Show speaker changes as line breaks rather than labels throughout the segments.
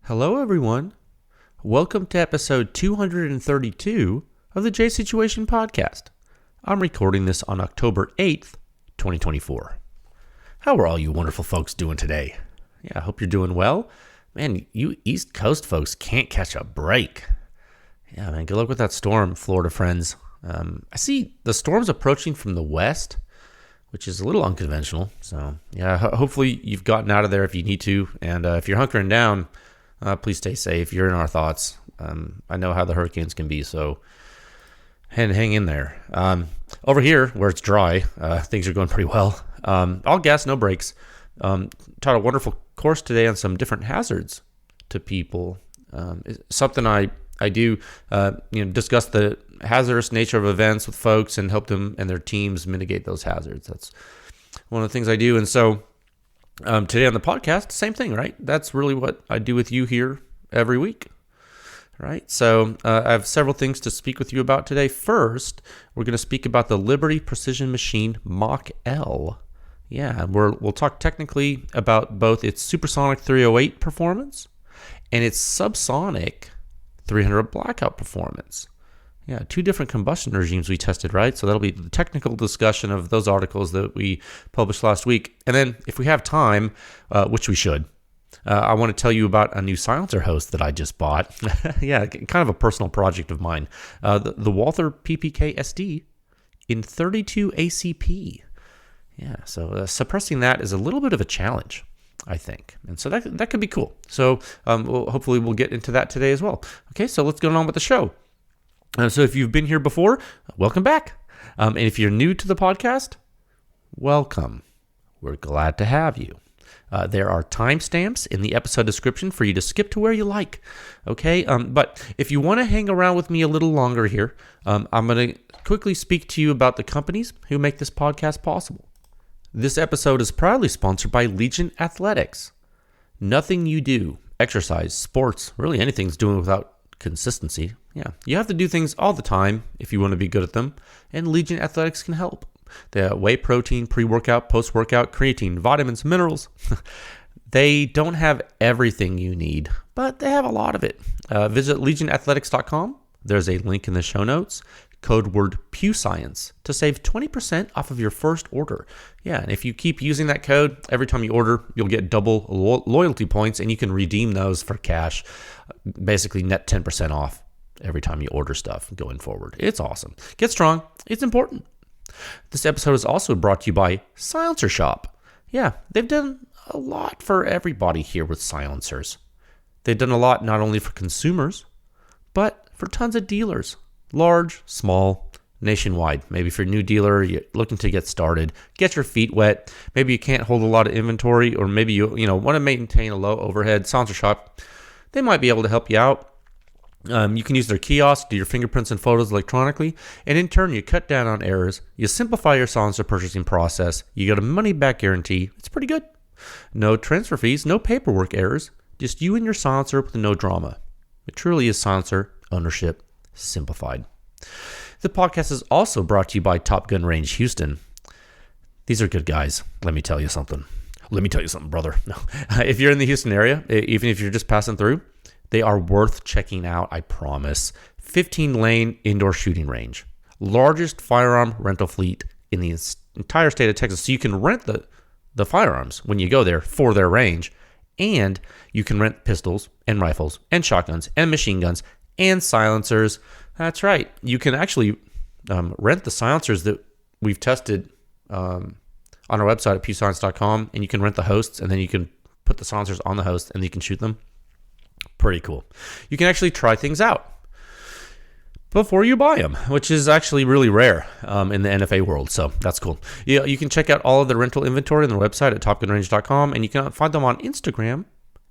Hello, everyone. Welcome to episode 232 of the J Situation Podcast. I'm recording this on October 8th, 2024. How are all you wonderful folks doing today? Yeah, I hope you're doing well. Man, you East Coast folks can't catch a break. Yeah, man, good luck with that storm, Florida friends. I see the storm's approaching from the west, which is a little unconventional. So, yeah, hopefully you've gotten out of there if you need to. And if you're hunkering down, please stay safe. You're in our thoughts. I know how the hurricanes can be, so hang in there. Over here, where it's dry, things are going pretty well. All gas, no brakes. Taught a wonderful course today on some different hazards to people. It's something I do, discuss the hazardous nature of events with folks and help them and their teams mitigate those hazards. That's one of the things I do. And so today on the podcast, same thing, right? That's really what I do with you here every week, right? So I have several things to speak with you about today. First, we're going to speak about the Liberty Precision Machine Mach-L. Yeah, we'll talk technically about both its supersonic 308 performance and its subsonic 300 blackout performance. Yeah, two different combustion regimes we tested, right? So that'll be the technical discussion of those articles that we published last week. And then if we have time, which we should, I want to tell you about a new silencer host that I just bought. Yeah, kind of a personal project of mine. The Walther PPK SD in 32 ACP. Yeah, so suppressing that is a little bit of a challenge, I think. And so that could be cool. So hopefully we'll get into that today as well. Okay, so let's go on with the show. So if you've been here before, welcome back. And if you're new to the podcast, welcome. We're glad to have you. There are timestamps in the episode description for you to skip to where you like. Okay, but if you want to hang around with me a little longer here, I'm going to quickly speak to you about the companies who make this podcast possible. This episode is proudly sponsored by Legion Athletics. Nothing you do, exercise, sports, really anything's doing without consistency. Yeah, you have to do things all the time if you want to be good at them, and Legion Athletics can help. They have whey protein, pre-workout, post-workout, creatine, vitamins, minerals. They don't have everything you need, but they have a lot of it. Visit legionathletics.com. There's a link in the show notes. Code word PewScience to save 20% off of your first order. Yeah, and if you keep using that code, every time you order, you'll get double loyalty points, and you can redeem those for cash. Basically, net 10% off every time you order stuff going forward. It's awesome. Get strong. It's important. This episode is also brought to you by Silencer Shop. Yeah, they've done a lot for everybody here with silencers. They've done a lot not only for consumers, but for tons of dealers. Large, small, nationwide. Maybe if you're a new dealer, you're looking to get started, get your feet wet. Maybe you can't hold a lot of inventory, or maybe you want to maintain a low overhead. Silencer Shop, they might be able to help you out. You can use their kiosk, do your fingerprints and photos electronically, and in turn, you cut down on errors. You simplify your silencer purchasing process. You get a money-back guarantee. It's pretty good. No transfer fees, no paperwork errors. Just you and your silencer with no drama. It truly is silencer ownership simplified. The podcast is also brought to you by Top Gun Range Houston. These are good guys. Let me tell you something. Brother. No. If you're in the Houston area, even if you're just passing through, they are worth checking out, I promise. 15-lane indoor shooting range. Largest firearm rental fleet in the entire state of Texas. So you can rent the firearms when you go there for their range, and you can rent pistols and rifles and shotguns and machine guns and silencers. That's right. You can actually rent the silencers that we've tested on our website at pewscience.com, and you can rent the hosts, and then you can put the silencers on the host, and you can shoot them. Pretty cool. You can actually try things out before you buy them, which is actually really rare in the NFA world, so that's cool. Yeah, you can check out all of the rental inventory on their website at topgunrange.com, and you can find them on Instagram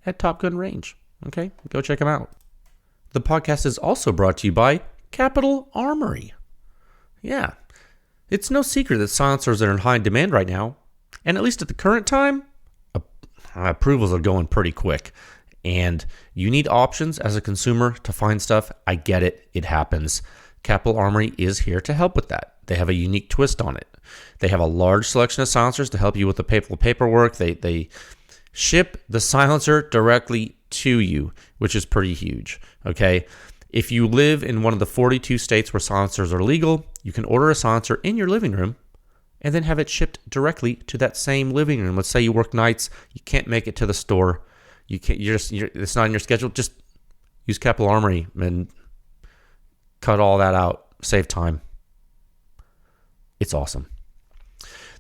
at topgunrange. Okay, go check them out. The podcast is also brought to you by Capital Armory. Yeah, it's no secret that silencers are in high demand right now, and at least at the current time, approvals are going pretty quick. And you need options as a consumer to find stuff. I get it. It happens. Capital Armory is here to help with that. They have a unique twist on it. They have a large selection of silencers to help you with the paperwork. They ship the silencer directly to you, which is pretty huge, okay? If you live in one of the 42 states where silencers are legal, you can order a silencer in your living room and then have it shipped directly to that same living room. Let's say you work nights, you can't make it to the store, it's not in your schedule, just use Capital Armory and cut all that out, save time. It's awesome.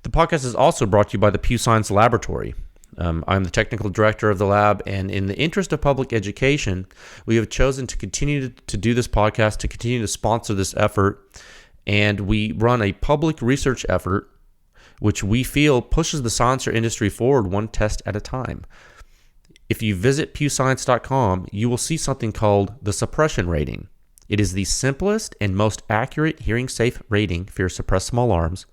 The podcast is also brought to you by the Pew Science Laboratory. I'm the technical director of the lab, and in the interest of public education, we have chosen to continue to do this podcast, to continue to sponsor this effort, and we run a public research effort which we feel pushes the silencer industry forward one test at a time. If you visit pewscience.com, you will see something called the suppression rating. It is the simplest and most accurate hearing-safe rating for your suppressed small arms,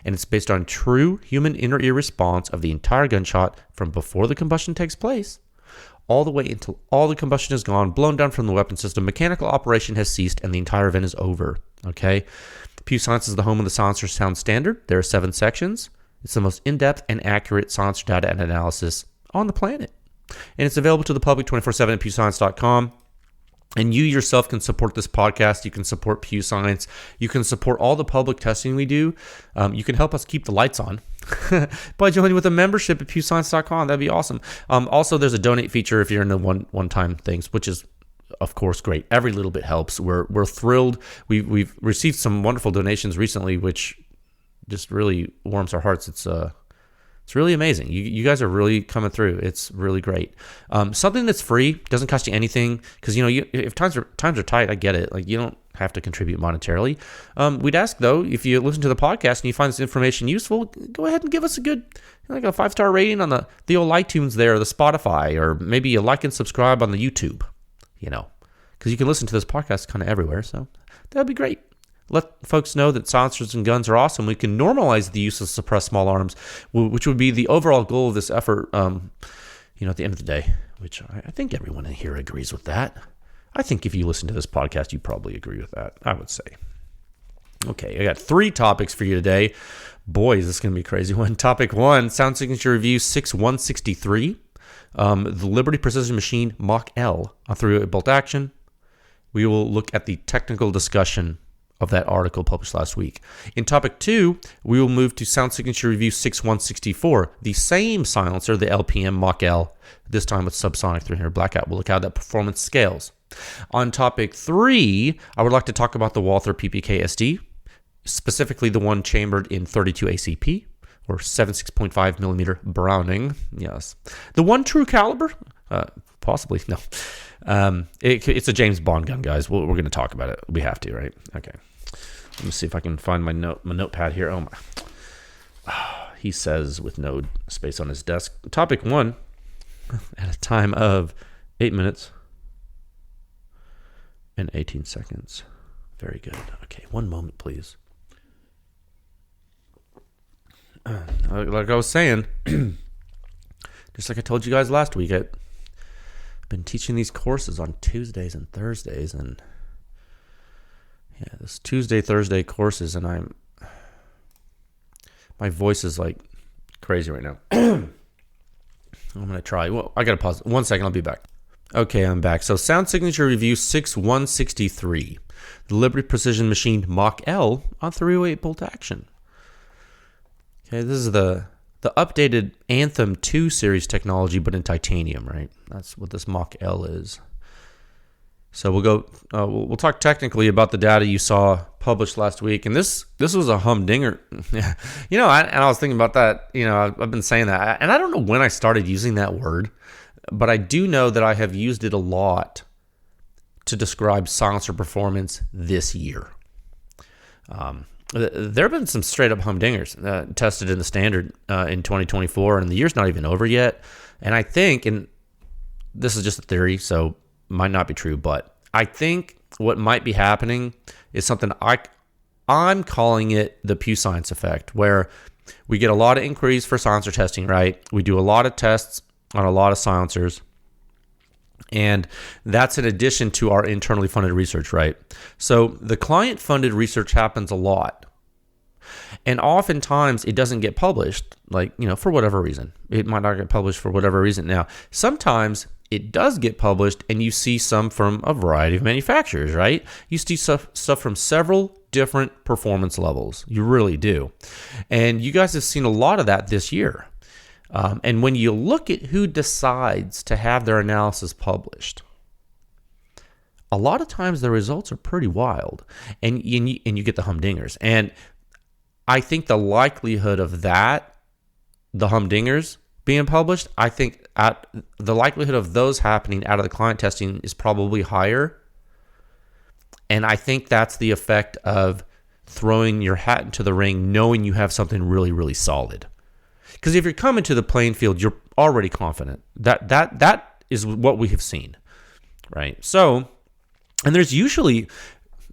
and it's based on true human inner ear response of the entire gunshot from before the combustion takes place all the way until all the combustion is gone, blown down from the weapon system, mechanical operation has ceased, and the entire event is over. Okay? Pew Science is the home of the Silencer Sound Standard. There are 7 sections. It's the most in-depth and accurate silencer data and analysis on the planet. And it's available to the public 24/7 at pewscience.com. And you yourself can support this podcast. You can support Pew Science. You can support all the public testing we do. You can help us keep the lights on by joining with a membership at pewscience.com. That'd be awesome. Also, there's a donate feature if you're into one-time things, which is, of course, great. Every little bit helps. We're thrilled. We've received some wonderful donations recently, which just really warms our hearts. It's really amazing. You guys are really coming through. It's really great. Something that's free, doesn't cost you anything, because if times are tight, I get it. Like, you don't have to contribute monetarily. We'd ask though, if you listen to the podcast and you find this information useful, go ahead and give us a good, like a 5-star rating on the old iTunes there, or the Spotify, or maybe a like and subscribe on the YouTube. Because you can listen to this podcast kind of everywhere. So that'd be great. Let folks know that silencers and guns are awesome. We can normalize the use of suppressed small arms, which would be the overall goal of this effort, at the end of the day, which I think everyone in here agrees with that. I think if you listen to this podcast, you probably agree with that, I would say. Okay, I got 3 topics for you today. Boy, is this going to be a crazy one. Topic 1, Sound Signature Review 6163, the Liberty Precision Machine Mach-L on 308 bolt action. We will look at the technical discussion of that article published last week. In topic 2, we will move to Sound Signature Review 6164, the same silencer, the LPM Mach-L, this time with subsonic 300 blackout. We'll look at how that performance scales. On topic 3, I would like to talk about the Walther PPK SD, specifically the one chambered in 32 ACP, or 76.5 millimeter Browning. Yes. The one true caliber? Possibly, no. It's a James Bond gun, guys. We're going to talk about it. We have to, right? Okay. Let me see if I can find my notepad here. Oh my! He says with no space on his desk. Topic 1, at a time of 8 minutes and 18 seconds. Very good. Okay, 1 moment, please. Like I was saying, just like I told you guys last week, I've been teaching these courses on Tuesdays and Thursdays, and this Thursday courses, and my voice is like crazy right now. I'm gonna try. Well, I gotta pause. 1 second, I'll be back. Okay, I'm back. So, Sound Signature Review 6163, the Liberty Precision Machine Mach-L on 308 bolt action. Okay, this is the updated Anthem 2 series technology, but in titanium, right? That's what this Mach-L is. So we'll talk technically about the data you saw published last week, and this was a humdinger. And I was thinking about that. I've been saying that, and I don't know when I started using that word, but I do know that I have used it a lot to describe silencer performance this year. There have been some straight up humdingers tested in the standard in 2024, and the year's not even over yet. And I think, and this is just a theory, so might not be true, but I think what might be happening is something I'm calling it the Pew Science effect, where we get a lot of inquiries for silencer testing, right? We do a lot of tests on a lot of silencers, and that's in addition to our internally funded research, right? So the client-funded research happens a lot, and oftentimes it doesn't get published, for whatever reason. It might not get published for whatever reason. Now, sometimes it does get published and you see some from a variety of manufacturers, right? You see stuff from several different performance levels. You really do. And you guys have seen a lot of that this year. And when you look at who decides to have their analysis published, a lot of times the results are pretty wild, and you get the humdingers. And I think the likelihood of that, the humdingers being published, I think the likelihood of those happening out of the client testing is probably higher. And I think that's the effect of throwing your hat into the ring, knowing you have something really, really solid. Because if you're coming to the playing field, you're already confident. That is what we have seen, right? So, and there's usually,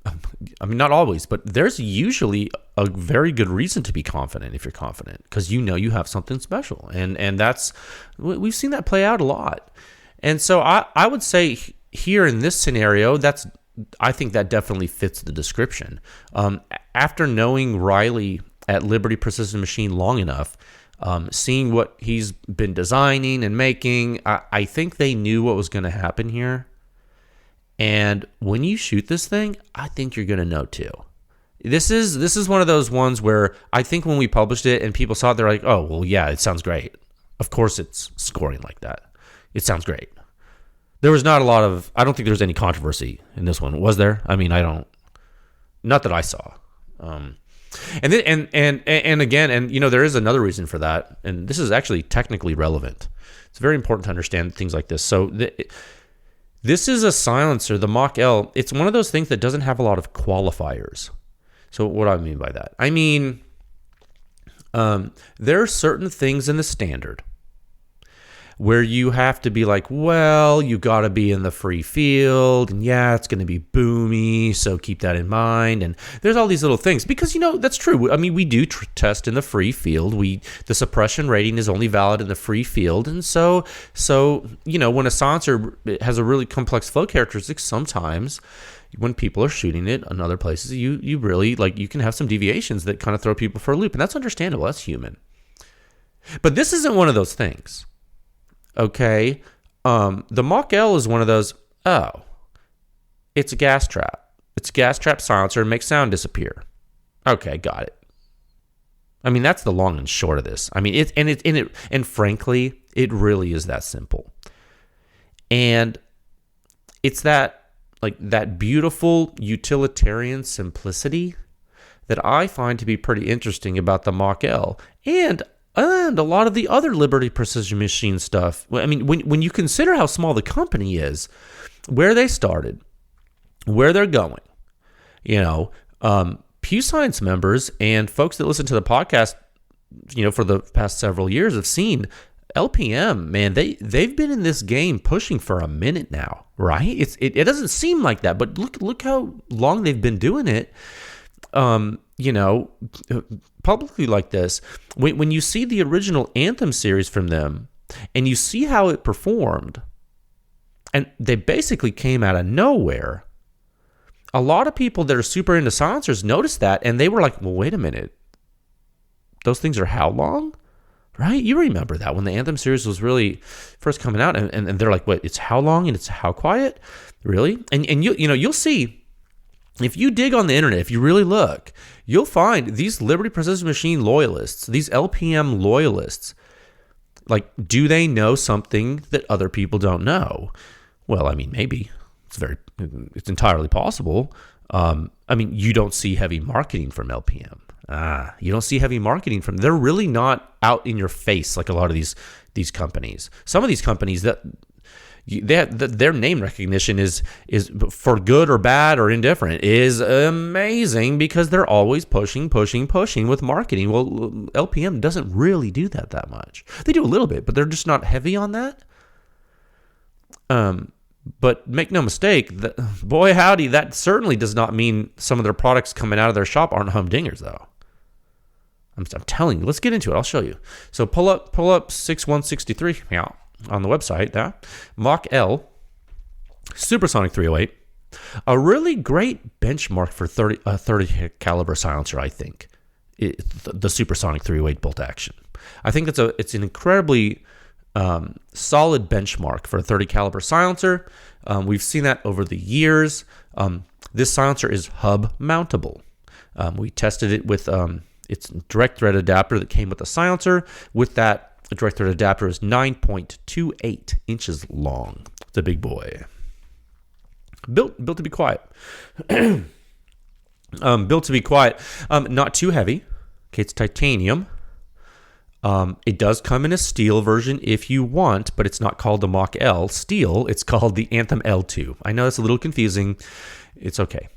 I mean, not always, but there's usually a very good reason to be confident if you're confident, because you know you have something special. And that's, we've seen that play out a lot. And so I would say here in this scenario, I think that definitely fits the description. After knowing Riley at Liberty Precision Machine long enough, seeing what he's been designing and making, I think they knew what was going to happen here. And when you shoot this thing, I think you're going to know too. This is one of those ones where I think when we published it and people saw it, they're like, oh, well, yeah, it sounds great. Of course it's scoring like that. It sounds great. There was not a lot of, I don't think there was any controversy in this one. Was there? I mean, not that I saw. And then, and again, and you know, there is another reason for that, and this is actually technically relevant. It's very important to understand things like this. So this is a silencer, the Mach-L. It's one of those things that doesn't have a lot of qualifiers. So what do I mean by that? I mean, there are certain things in the standard where you have to be like, well, you got to be in the free field, and yeah, it's going to be boomy, so keep that in mind. And there's all these little things because, you know, that's true. I mean, we do test in the free field. The suppression rating is only valid in the free field, and so you know, when a silencer has a really complex flow characteristics, sometimes when people are shooting it in other places, you really, like, you can have some deviations that kind of throw people for a loop, and that's understandable. That's human. But this isn't one of those things. Okay, the Mach-L is one of those, it's a gas trap. It's a gas trap silencer and makes sound disappear. Okay, got it. I mean, that's the long and short of this. I mean, and frankly, it really is that simple. And it's that beautiful utilitarian simplicity that I find to be pretty interesting about the Mach-L. And a lot of the other Liberty Precision Machine stuff. I mean, when you consider how small the company is, where they started, where they're going, you know, Pew Science members and folks that listen to the podcast, you know, for the past several years have seen LPM, man, they've been in this game pushing for a minute now, right? It doesn't seem like that, but look how long they've been doing it. You know, publicly like this. When you see the original Anthem series from them and you see how it performed, and they basically came out of nowhere, a lot of people that are super into silencers noticed that, and they were like, well, wait a minute. Those things are how long? Right? You remember that when the Anthem series was really first coming out, and they're like, wait, it's how long and it's how quiet? Really? And you'll see, if you dig on the internet, if you really look, you'll find these Liberty Precision Machine loyalists, these LPM loyalists, like, do they know something that other people don't know? Well, I mean, maybe. It's entirely possible. I mean, you don't see heavy marketing from LPM. You don't see heavy marketing from, they're really not out in your face like a lot of these companies. Some of these companies that their name recognition is for good or bad or indifferent is amazing because they're always pushing with marketing. Well, LPM doesn't really do that much. They do a little bit, but they're just not heavy on that. But make no mistake, boy howdy, that certainly does not mean some of their products coming out of their shop aren't humdingers, though. I'm telling you, let's get into it. I'll show you. So pull up 6163 on the website. That Mach-L Supersonic 308, a really great benchmark for 30 caliber silencer. I think the Supersonic 308 bolt action. I think it's an incredibly solid benchmark for a 30 caliber silencer. We've seen that over the years. This silencer is hub mountable. We tested it with its direct thread adapter that came with the silencer. With that, the direct thread adapter is 9.28 inches long. It's a big boy. Built to be quiet. Built to be quiet. Not too heavy. Okay, it's titanium. It does come in a steel version if you want, but it's not called the Mach-L steel. It's called the Anthem L2. I know that's a little confusing. It's okay.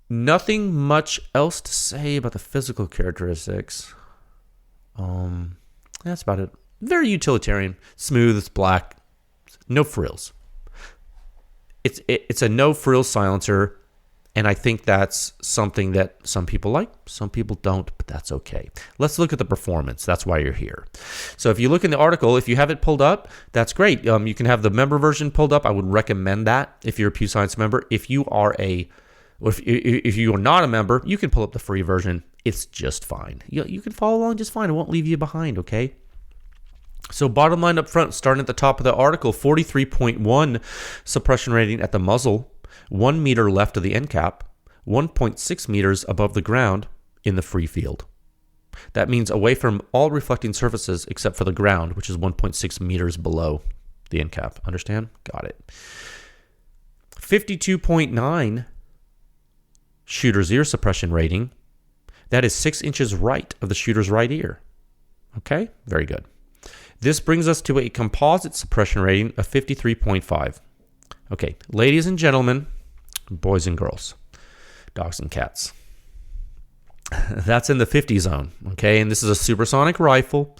Nothing much else to say about the physical characteristics. That's about it. Very utilitarian. Smooth. It's black. No frills. It's a no frills silencer, and I think that's something that some people like, some people don't, but that's okay. Let's look at the performance. That's why you're here. So if you look in the article, if you have it pulled up, that's great. You can have the member version pulled up. I would recommend that if you're a Pew Science member. If you are if you are not a member, you can pull up the free version. It's just fine. You can follow along just fine. It won't leave you behind, okay? So bottom line up front, starting at the top of the article, 43.1 suppression rating at the muzzle, 1 meter left of the end cap, 1.6 meters above the ground in the free field. That means away from all reflecting surfaces except for the ground, which is 1.6 meters below the end cap. Understand? Got it. 52.9 shooter's ear suppression rating. That is 6 inches right of the shooter's right ear. Okay? Very good. This brings us to a composite suppression rating of 53.5. Okay, ladies and gentlemen, boys and girls, dogs and cats. That's in the 50 zone, okay? And this is a supersonic rifle.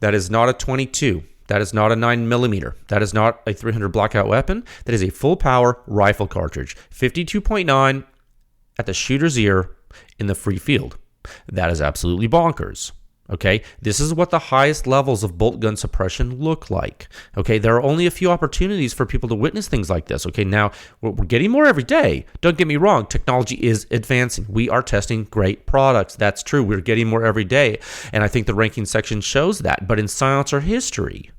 That is not a 22. That is not a 9mm. That is not a 300 blackout weapon. That is a full power rifle cartridge. 52.9 at the shooter's ear in the free field. That is absolutely bonkers. Okay, this is what the highest levels of bolt gun suppression look like. Okay, there are only a few opportunities for people to witness things like this. Okay, now we're getting more every day. Don't get me wrong, technology is advancing. We are testing great products. That's true. We're getting more every day. And I think the ranking section shows that. But in silencer history,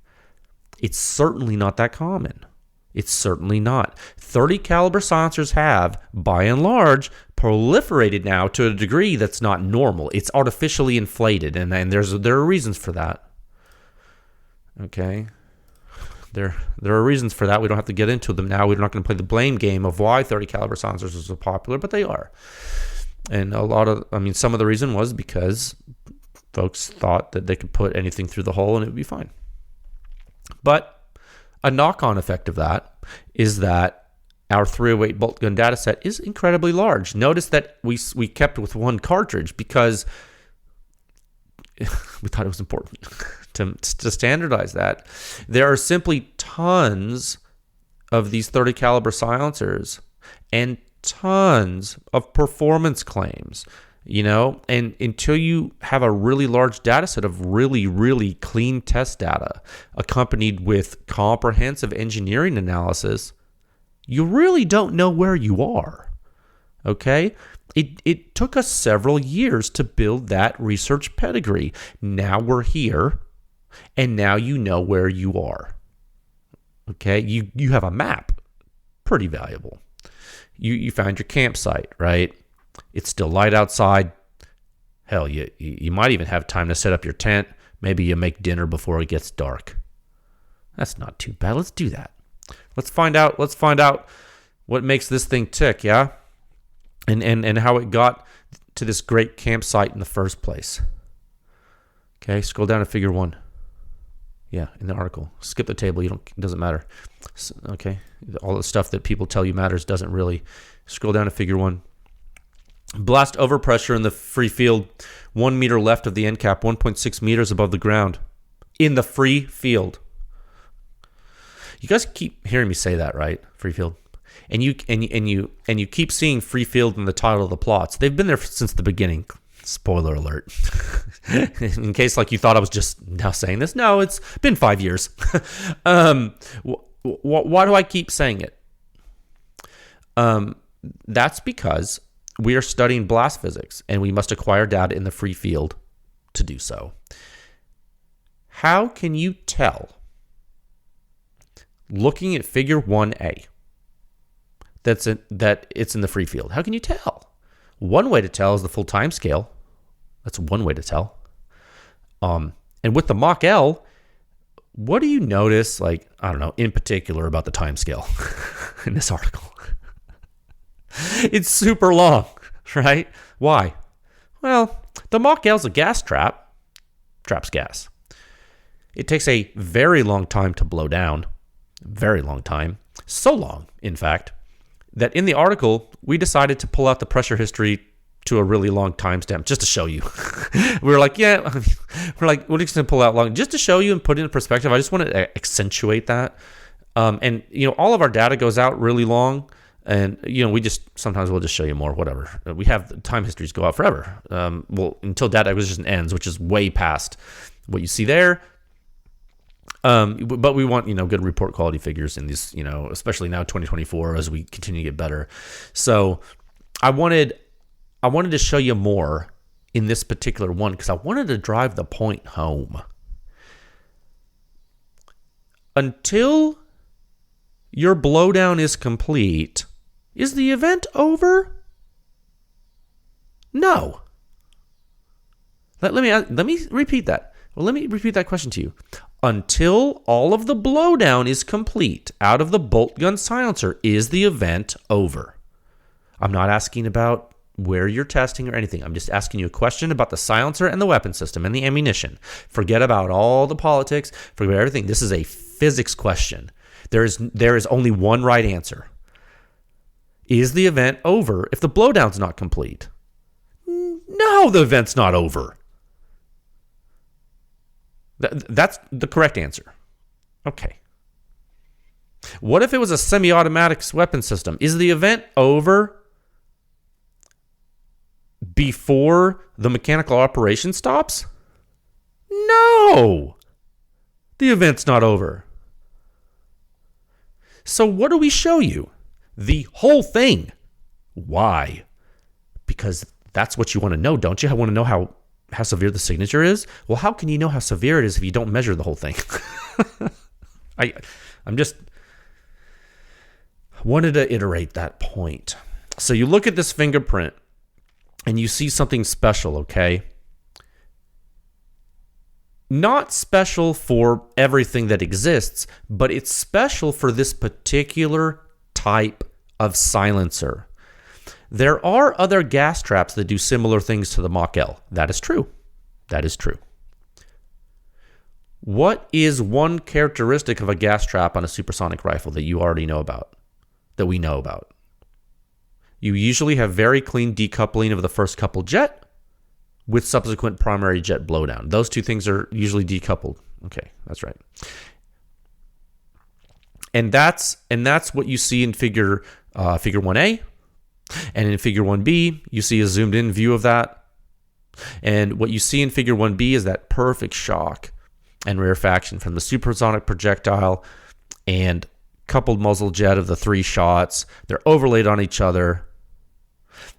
it's certainly not that common. It's certainly not. 30 caliber silencers have, by and large, proliferated now to a degree that's not normal. It's artificially inflated, and there are reasons for that. Okay? There are reasons for that. We don't have to get into them now. We're not going to play the blame game of why 30 caliber silencers are so popular, but they are. And some of the reason was because folks thought that they could put anything through the hole and it would be fine. But a knock-on effect of that is that our 308 bolt gun data set is incredibly large. Notice that we kept with one cartridge because we thought it was important to standardize that. There are simply tons of these 30 caliber silencers and tons of performance claims. And until you have a really large data set of really, really clean test data accompanied with comprehensive engineering analysis, you really don't know where you are. Okay? It took us several years to build that research pedigree. Now we're here, and now you know where you are. Okay? You have a map. Pretty valuable. You found your campsite, right? It's still light outside. Hell, you might even have time to set up your tent. Maybe you make dinner before it gets dark. That's not too bad. Let's do that. Let's find out what makes this thing tick, yeah? And how it got to this great campsite in the first place. Okay, scroll down to figure 1. Yeah, in the article. Skip the table. It doesn't matter. Okay, all the stuff that people tell you matters doesn't really. Scroll down to figure 1. Blast overpressure in the free field, 1 meter left of the end cap, 1.6 meters above the ground, in the free field. You guys keep hearing me say that, right? Free field, and you keep seeing free field in the title of the plots. They've been there since the beginning. Spoiler alert. In case you thought I was just now saying this, no, it's been 5 years. Why do I keep saying it? That's because we are studying blast physics, and we must acquire data in the free field to do so. How can you tell, looking at figure 1A, that it's in the free field? How can you tell? One way to tell is the full time scale. That's one way to tell. And with the Mach-L, what do you notice, like, I don't know, in particular about the time scale in this article? It's super long, right? Why? Well, the Mach-L is a gas trap, traps gas. It takes a very long time to blow down, very long time. So long, in fact, that in the article, we decided to pull out the pressure history to a really long timestamp just to show you. We were like, we're just going to pull out long just to show you and put it in perspective. I just want to accentuate that. And, all of our data goes out really long. And, sometimes we'll just show you more, whatever. We have time histories go out forever. Until data acquisition ends, which is way past what you see there. But we want, good report quality figures in these, especially now 2024 as we continue to get better. So I wanted to show you more in this particular one because I wanted to drive the point home. Until your blowdown is complete, is the event over? No. Let me repeat that. Well, let me repeat that question to you. Until all of the blowdown is complete out of the bolt gun silencer, is the event over? I'm not asking about where you're testing or anything. I'm just asking you a question about the silencer and the weapon system and the ammunition. Forget about all the politics. Forget about everything. This is a physics question. There is only one right answer. Is the event over if the blowdown's not complete? No, the event's not over. That's the correct answer. Okay. What if it was a semi-automatic weapon system? Is the event over before the mechanical operation stops? No. The event's not over. So what do we show you? The whole thing. Why? Because that's what you want to know, don't you? I want to know how severe the signature is. Well, how can you know how severe it is if you don't measure the whole thing? I'm just wanted to iterate that point. So you look at this fingerprint and you see something special, okay? Not special for everything that exists, but it's special for this particular type of silencer. There are other gas traps that do similar things to the Mach-L. That is true. That is true. What is one characteristic of a gas trap on a supersonic rifle that you already know about, that we know about? You usually have very clean decoupling of the first couple jet with subsequent primary jet blowdown. Those two things are usually decoupled. Okay, that's right. And that's what you see in figure 1A. And in figure 1B, you see a zoomed in view of that. And what you see in figure 1B is that perfect shock and rarefaction from the supersonic projectile and coupled muzzle jet of the three shots. They're overlaid on each other.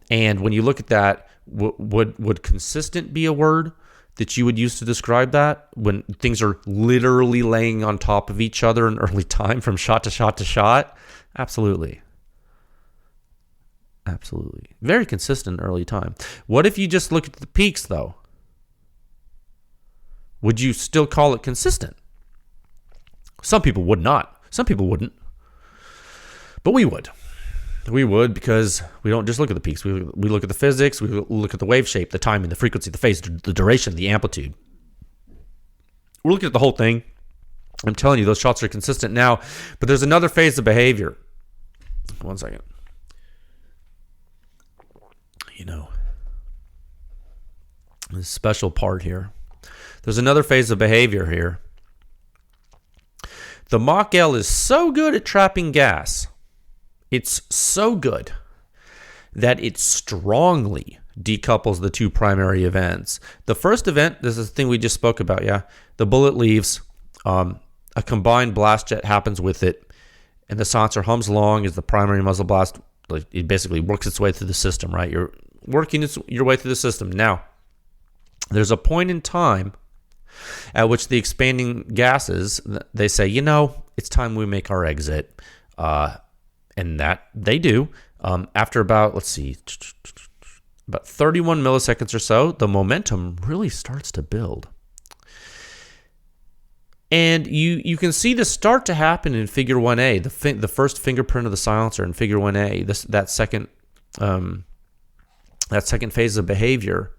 And when you look at that, would consistent be a word that you would use to describe that when things are literally laying on top of each other in early time from shot to shot to shot? Absolutely. Absolutely. Very consistent early time. What if you just look at the peaks, though? Would you still call it consistent? Some people would not. Some people wouldn't. But we would. We would because we don't just look at the peaks. We look at the physics. We look at the wave shape, the timing, the frequency, the phase, the duration, the amplitude. We're looking at the whole thing. I'm telling you, those shots are consistent now. But there's another phase of behavior. One second. This special part here. There's another phase of behavior here. The Mach-L is so good at trapping gas. It's so good that it strongly decouples the two primary events. The first event, this is the thing we just spoke about, yeah? The bullet leaves, a combined blast jet happens with it, and the silencer hums along as the primary muzzle blast, it basically works its way through the system, right? You're working your way through the system. Now, there's a point in time At which the expanding gases, they say, it's time we make our exit. And that they do. After about 31 milliseconds or so, the momentum really starts to build. And you can see this start to happen in Figure 1A, the first fingerprint of the silencer in Figure 1A, that second phase of behavior.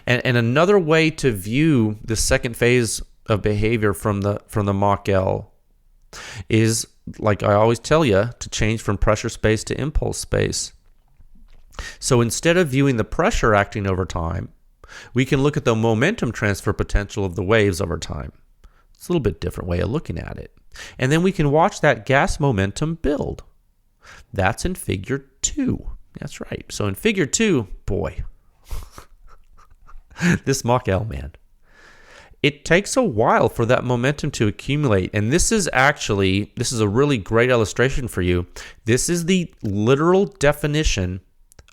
And another way to view the second phase of behavior from the Mach-L is, like I always tell you, to change from pressure space to impulse space. So instead of viewing the pressure acting over time, we can look at the momentum transfer potential of the waves over time. It's a little bit different way of looking at it. And then we can watch that gas momentum build. That's in Figure 2. That's right. So in Figure 2, boy, this Mach-L, man. It takes a while for that momentum to accumulate. And this is a really great illustration for you. This is the literal definition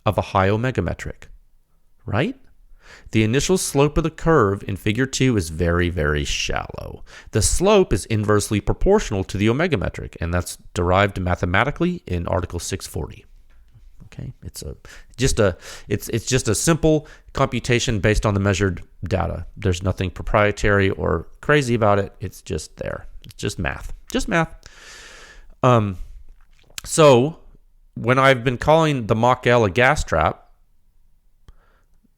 of a high omega metric, right? The initial slope of the curve in Figure 2 is very, very shallow. The slope is inversely proportional to the omega metric, and that's derived mathematically in Article 640. Okay, it's just a simple computation based on the measured data. There's nothing proprietary or crazy about it. It's just there. It's just math. Just math. So when I've been calling the Mach-L a gas trap,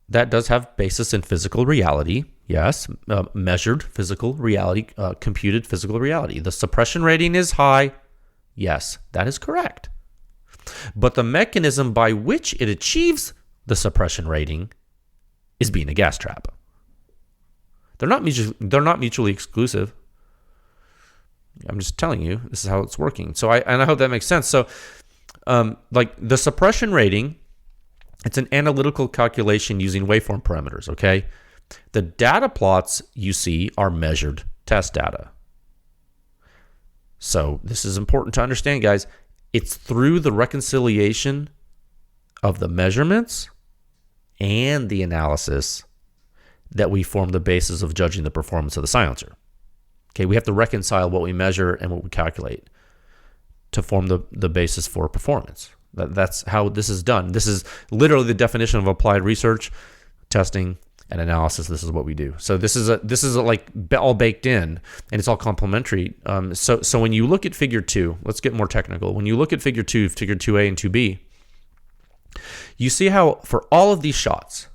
that does have basis in physical reality. Yes, measured physical reality, computed physical reality. The suppression rating is high. Yes, that is correct. But the mechanism by which it achieves the suppression rating is being a gas trap. They're not mutually exclusive. I'm just telling you, this is how it's working. So I hope that makes sense. So, like the suppression rating, it's an analytical calculation using waveform parameters, okay? The data plots you see are measured test data. So this is important to understand, guys. It's through the reconciliation of the measurements and the analysis that we form the basis of judging the performance of the silencer. Okay, we have to reconcile what we measure and what we calculate to form the basis for performance. That's how this is done. This is literally the definition of applied research, testing, and analysis. This is what we do. So this is like all baked in, and it's all complementary. So when you look at Figure 2, let's get more technical. When you look at Figure 2, Figure 2A and 2B, you see how for all of these shots,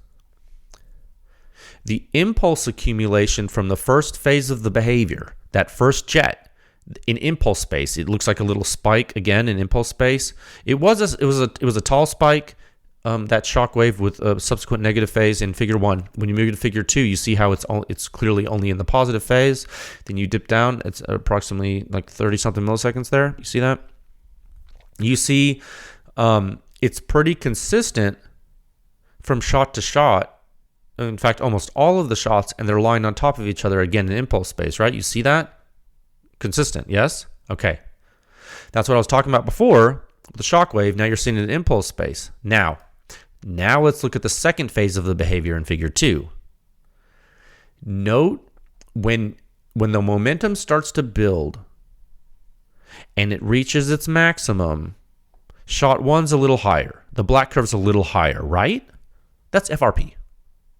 the impulse accumulation from the first phase of the behavior, that first jet, in impulse space, it looks like a little spike again in impulse space. It was a tall spike, that shock wave with a subsequent negative phase in Figure 1. When you move to Figure 2, you see how it's clearly only in the positive phase. Then you dip down. It's approximately like 30-something milliseconds there. You see that? You see it's pretty consistent from shot to shot. In fact, almost all of the shots, and they're lying on top of each other again in impulse space, right? You see that? Consistent, yes? Okay. That's what I was talking about before with the shock wave. Now you're seeing it in impulse space. Now let's look at the second phase of the behavior in Figure 2. Note when the momentum starts to build and it reaches its maximum, shot 1's a little higher. The black curve's a little higher, right? That's FRP.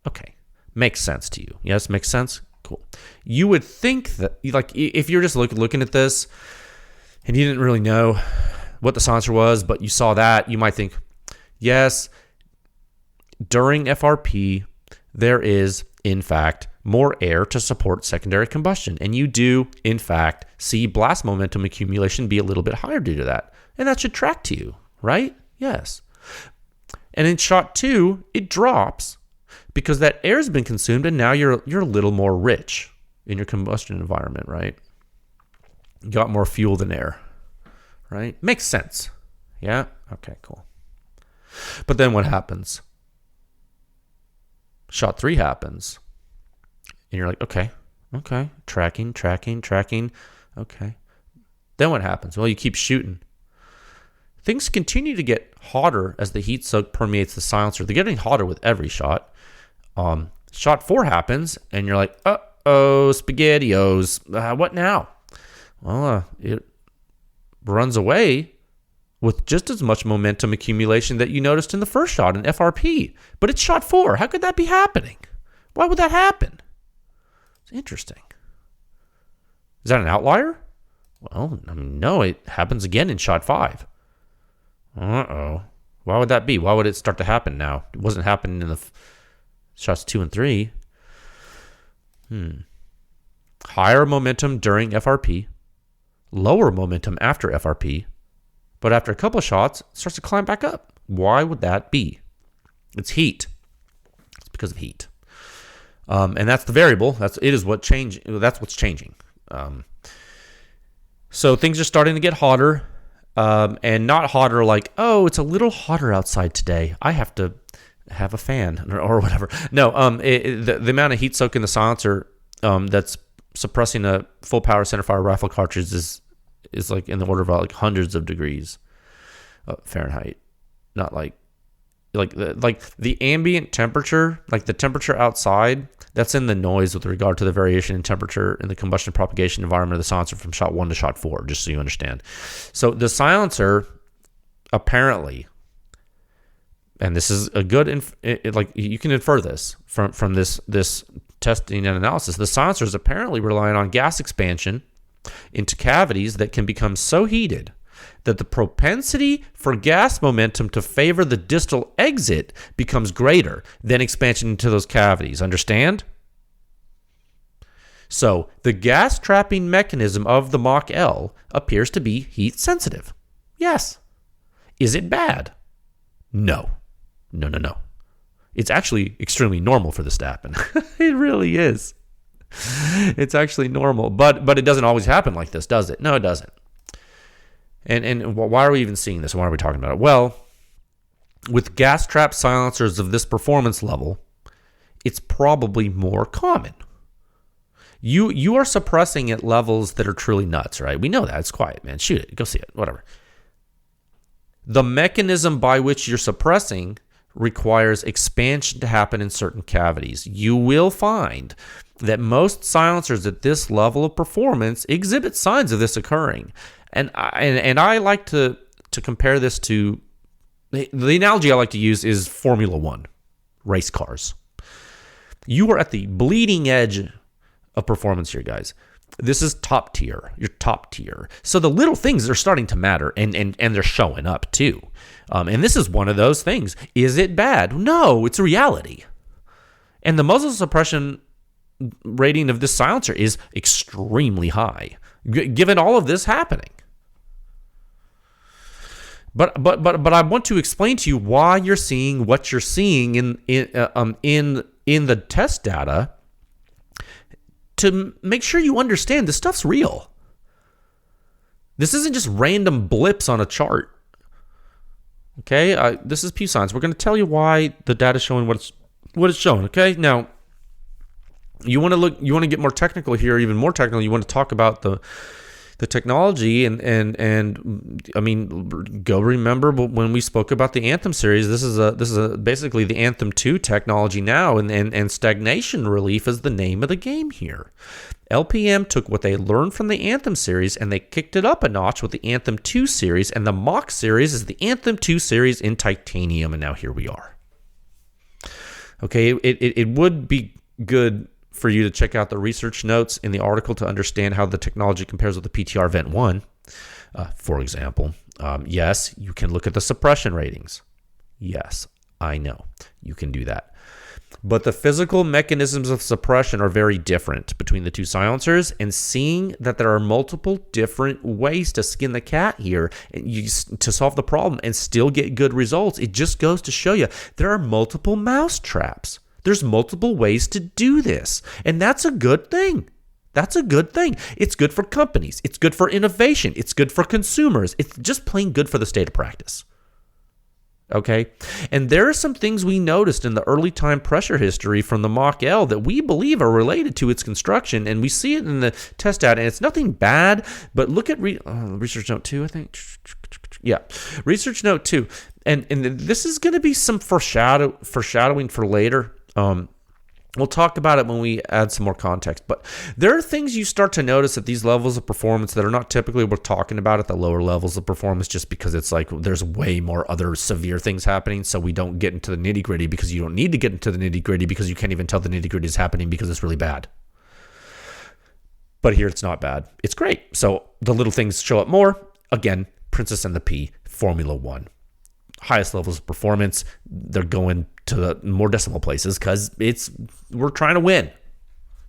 Okay. Makes sense to you. Yes, makes sense? Cool. You would think that, like, if you're just looking at this and you didn't really know what the silencer was, but you saw that, you might think, yes, during FRP, there is, in fact, more air to support secondary combustion. And you do, in fact, see blast momentum accumulation be a little bit higher due to that. And that should track to you, right? Yes. And in shot 2, it drops because that air has been consumed, and now you're a little more rich in your combustion environment, right? You got more fuel than air, right? Makes sense. Yeah? Okay, cool. But then what happens? Shot 3 happens. And you're like, okay, tracking. Okay. Then what happens? Well, you keep shooting. Things continue to get hotter as the heat soak permeates the silencer. They're getting hotter with every shot. Shot 4 happens, and you're like, uh-oh, SpaghettiOs. What now? Well, it runs away with just as much momentum accumulation that you noticed in the first shot in FRP. But it's shot 4. How could that be happening? Why would that happen? It's interesting. Is that an outlier? Well, no, it happens again in shot 5. Uh-oh. Why would that be? Why would it start to happen now? It wasn't happening in the shots 2 and 3. Higher momentum during FRP. Lower momentum after FRP. But after a couple of shots, it starts to climb back up. Why would that be? It's heat. It's because of heat. And that's the variable. That's what's changing. So things are starting to get hotter. And not hotter like, oh, it's a little hotter outside today, I have to have a fan or whatever. No, the amount of heat soak in the silencer that's suppressing a full power centerfire rifle cartridge is like in the order of like hundreds of degrees Fahrenheit. Not like the ambient temperature, like the temperature outside, that's in the noise with regard to the variation in temperature in the combustion propagation environment of the silencer from shot 1 to shot 4, just so you understand. So the silencer apparently, and this is a good, like you can infer this from this testing and analysis, the silencer is apparently relying on gas expansion into cavities that can become so heated that the propensity for gas momentum to favor the distal exit becomes greater than expansion into those cavities. Understand? So the gas trapping mechanism of the Mach-L appears to be heat sensitive. Yes. Is it bad? No. No. It's actually extremely normal for this to happen. It really is. It's actually normal, but it doesn't always happen like this, does it? No, it doesn't. And why are we even seeing this? Why are we talking about it? Well, with gas trap silencers of this performance level, it's probably more common. You are suppressing at levels that are truly nuts, right? We know that. It's quiet, man. Shoot it. Go see it. Whatever. The mechanism by which you're suppressing requires expansion to happen in certain cavities. You will find that most silencers at this level of performance exhibit signs of this occurring. And I like to compare this to, the analogy I like to use is Formula One, race cars. You are at the bleeding edge of performance here, guys. This is top tier. You're top tier. So the little things are starting to matter, and they're showing up too. And this is one of those things. Is it bad? No, it's a reality. And the muzzle suppression rating of this silencer is extremely high, given all of this happening. But I want to explain to you why you're seeing what you're seeing in the test data, to make sure you understand this stuff's real. This isn't just random blips on a chart. Okay, this is Pew Science. We're going to tell you why the data is showing what it's showing. Okay, now you want to get more technical here, even more technical. You want to talk about the technology and I mean, go remember when we spoke about the Anthem series. This is basically the Anthem 2 technology now, and stagnation relief is the name of the game here. LPM took what they learned from the Anthem series and they kicked it up a notch with the Anthem 2 series, and the Mach series is the Anthem 2 series in titanium, and now here we are. Okay, it would be good for you to check out the research notes in the article to understand how the technology compares with the PTR Vent 1, for example. Yes, you can look at the suppression ratings. Yes, I know. You can do that. But the physical mechanisms of suppression are very different between the two silencers, and seeing that there are multiple different ways to skin the cat here to solve the problem and still get good results, it just goes to show you there are multiple mouse traps. There's multiple ways to do this, and that's a good thing. That's a good thing. It's good for companies. It's good for innovation. It's good for consumers. It's just plain good for the state of practice. Okay? And there are some things we noticed in the early time pressure history from the Mach-L that we believe are related to its construction, and we see it in the test data, and it's nothing bad, but look at Research Note 2, I think. Yeah, Research Note 2. And this is going to be some foreshadowing for later. We'll talk about it when we add some more context. But there are things you start to notice at these levels of performance that are not typically we're talking about at the lower levels of performance, just because it's like there's way more other severe things happening. So we don't get into the nitty gritty, because you don't need to get into the nitty gritty, because you can't even tell the nitty gritty is happening because it's really bad. But here it's not bad. It's great. So the little things show up more. Again, Princess and the P, Formula One. Highest levels of performance, they're going to the more decimal places because we're trying to win.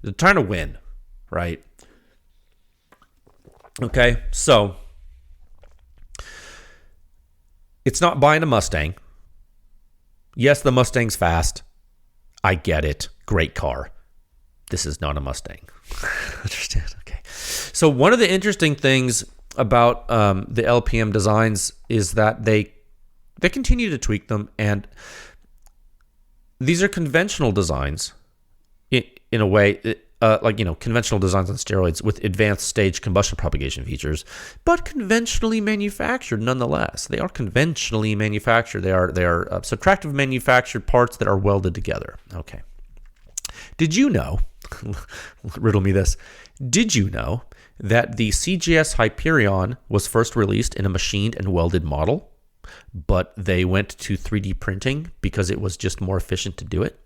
They're trying to win, right? Okay, so it's not buying a Mustang. Yes, the Mustang's fast. I get it. Great car. This is not a Mustang. Understand? Okay. So one of the interesting things about the LPM designs is that they continue to tweak them, and these are conventional designs in a way, conventional designs on steroids with advanced stage combustion propagation features, but conventionally manufactured nonetheless. They are conventionally manufactured. They are subtractive manufactured parts that are welded together. Okay. Did you know, riddle me this, did you know that the CGS Hyperion was first released in a machined and welded model, but they went to 3D printing because it was just more efficient to do it?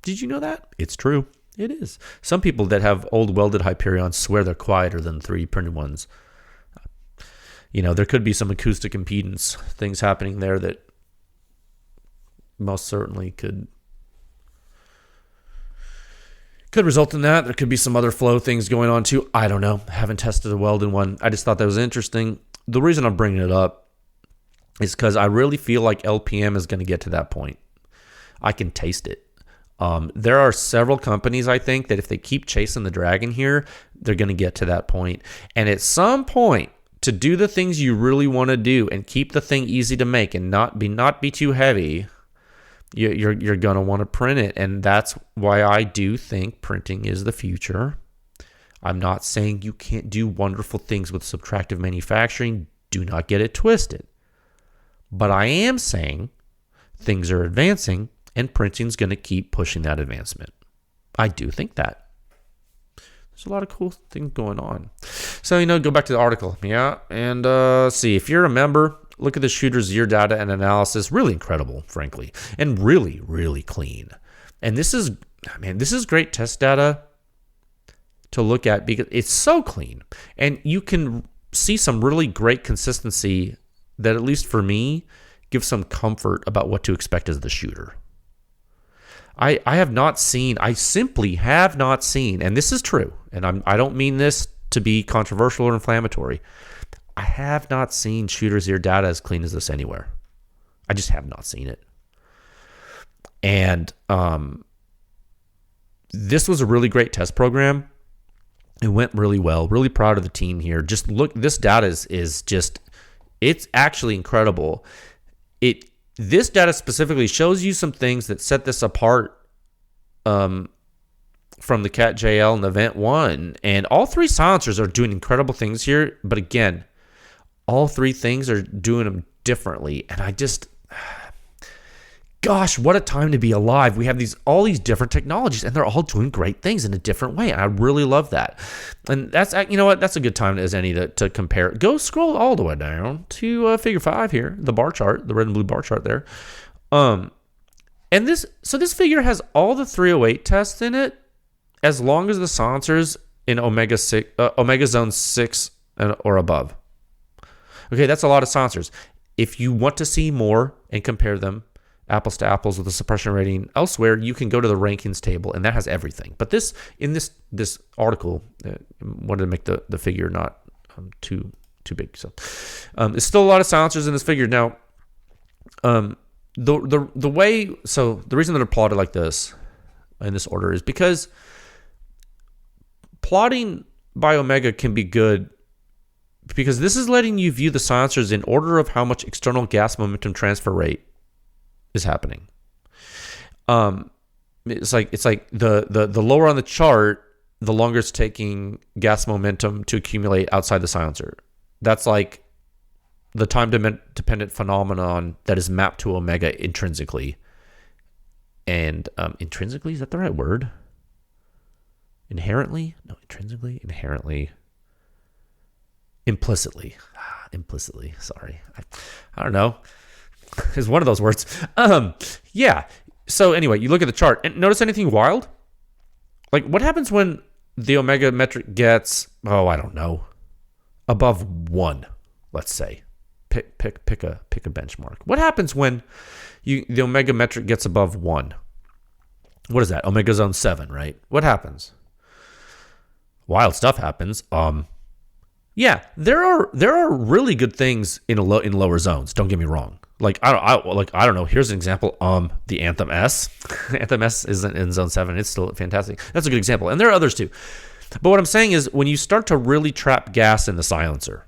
Did you know that? It's true. It is. Some people that have old welded Hyperions swear they're quieter than 3D printed ones. There could be some acoustic impedance things happening there that most certainly could result in that. There could be some other flow things going on too. I don't know. I haven't tested a welded one. I just thought that was interesting. The reason I'm bringing it up is because I really feel like LPM is going to get to that point. I can taste it. There are several companies, I think, that if they keep chasing the dragon here, they're going to get to that point. And at some point, to do the things you really want to do and keep the thing easy to make and not be too heavy, you're going to want to print it. And that's why I do think printing is the future. I'm not saying you can't do wonderful things with subtractive manufacturing. Do not get it twisted. But I am saying things are advancing, and printing's going to keep pushing that advancement. I do think that. There's a lot of cool things going on. So, go back to the article. Yeah, and see, if you're a member, look at the shooter's year data and analysis. Really incredible, frankly, and really, really clean. And this is great test data to look at because it's so clean. And you can see some really great consistency that, at least for me, gives some comfort about what to expect as the shooter. I simply have not seen, and this is true, and I don't mean this to be controversial or inflammatory, I have not seen shooter's ear data as clean as this anywhere. I just have not seen it. And this was a really great test program. It went really well. Really proud of the team here. Just look, this data is just, it's actually incredible. This data specifically shows you some things that set this apart from the Cat JL and the Vent 1. And all three silencers are doing incredible things here. But again, all three things are doing them differently. And gosh, what a time to be alive. We have all these different technologies, and they're all doing great things in a different way. And I really love that. And that's, that's a good time as any to compare. Go scroll all the way down to figure 5 here, the bar chart, the red and blue bar chart there. And this figure has all the 308 tests in it, as long as the silencers in Omega Zone 6 or above. Okay, that's a lot of silencers. If you want to see more and compare them apples to apples with the suppression rating elsewhere, you can go to the rankings table, and that has everything. But this article wanted to make the figure not too big. So there's still a lot of silencers in this figure. Now, the reason that they're plotted like this in this order is because plotting by Omega can be good, because this is letting you view the silencers in order of how much external gas momentum transfer rate is happening. It's like the lower on the chart, the longer it's taking gas momentum to accumulate outside the silencer. That's like the time dependent phenomenon that is mapped to Omega intrinsically. And intrinsically, is that the right word? Inherently? No, intrinsically? Inherently. Implicitly. Implicitly. Sorry. I don't know. It's one of those words. Yeah. So anyway, you look at the chart and notice anything wild? Like what happens when the omega metric gets, I don't know, above 1, let's say. Pick a benchmark. What happens when the omega metric gets above 1? What is that? Omega zone 7, right? What happens? Wild stuff happens. Yeah, there are really good things in lower zones. Don't get me wrong. Like I don't know. Here's an example. The Anthem S. Anthem S is in zone 7. It's still fantastic. That's a good example, and there are others too. But what I'm saying is, when you start to really trap gas in the silencer,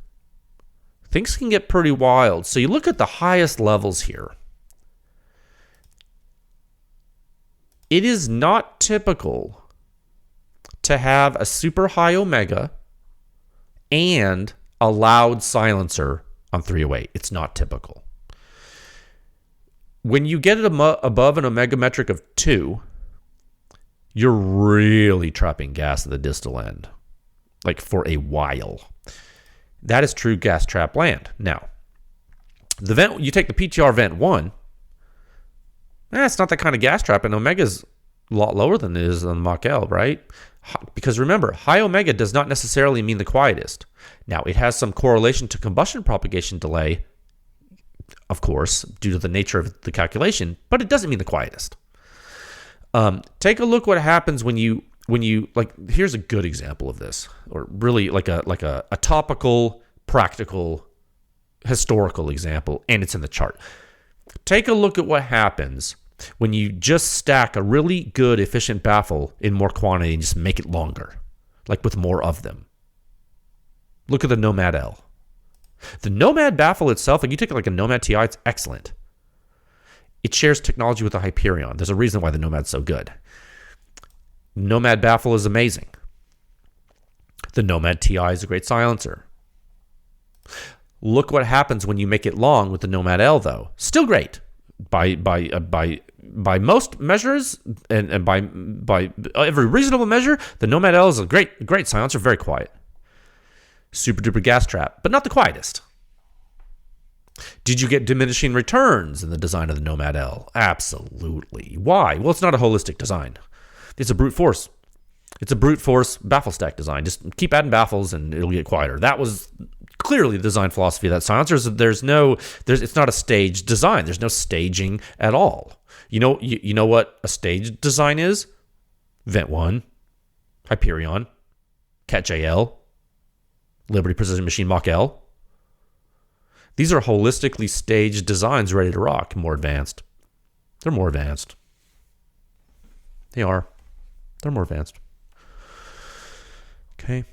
things can get pretty wild. So you look at the highest levels here. It is not typical to have a super high omega and a loud silencer on 308. It's not typical. When you get it above an omega metric of 2, you're really trapping gas at the distal end, like for a while. That is true gas trap land. Now, the vent, you take the PTR vent 1, it's not that kind of gas trap, and omega's a lot lower than it is on Mach-L, right? Because remember, high omega does not necessarily mean the quietest. Now, it has some correlation to combustion propagation delay, of course, due to the nature of the calculation, but it doesn't mean the quietest. Take a look what happens when you like. Here's a good example of this, or really like a topical, practical, historical example, and it's in the chart. Take a look at what happens when you just stack a really good, efficient baffle in more quantity and just make it longer, like with more of them. Look at the Nomad L. The Nomad baffle itself, like you take like a Nomad TI, it's excellent. It shares technology with the Hyperion. There's a reason why the Nomad's so good. Nomad baffle is amazing. The Nomad TI is a great silencer. Look what happens when you make it long with the Nomad L, though. Still great by most measures, and by every reasonable measure. The Nomad L is a great silencer, very quiet. Super duper gas trap, but not the quietest. Did you get diminishing returns in the design of the Nomad L? Absolutely. Why? Well, it's not a holistic design. It's a brute force. It's a brute force baffle stack design. Just keep adding baffles and it'll get quieter. That was clearly the design philosophy of that silencer. It's not a staged design. There's no staging at all. You know what a staged design is? Vent 1, Hyperion, Cat JL, Liberty Precision Machine Mach-L. These are holistically staged designs ready to rock, more advanced. They're more advanced. They are. They're more advanced. Okay.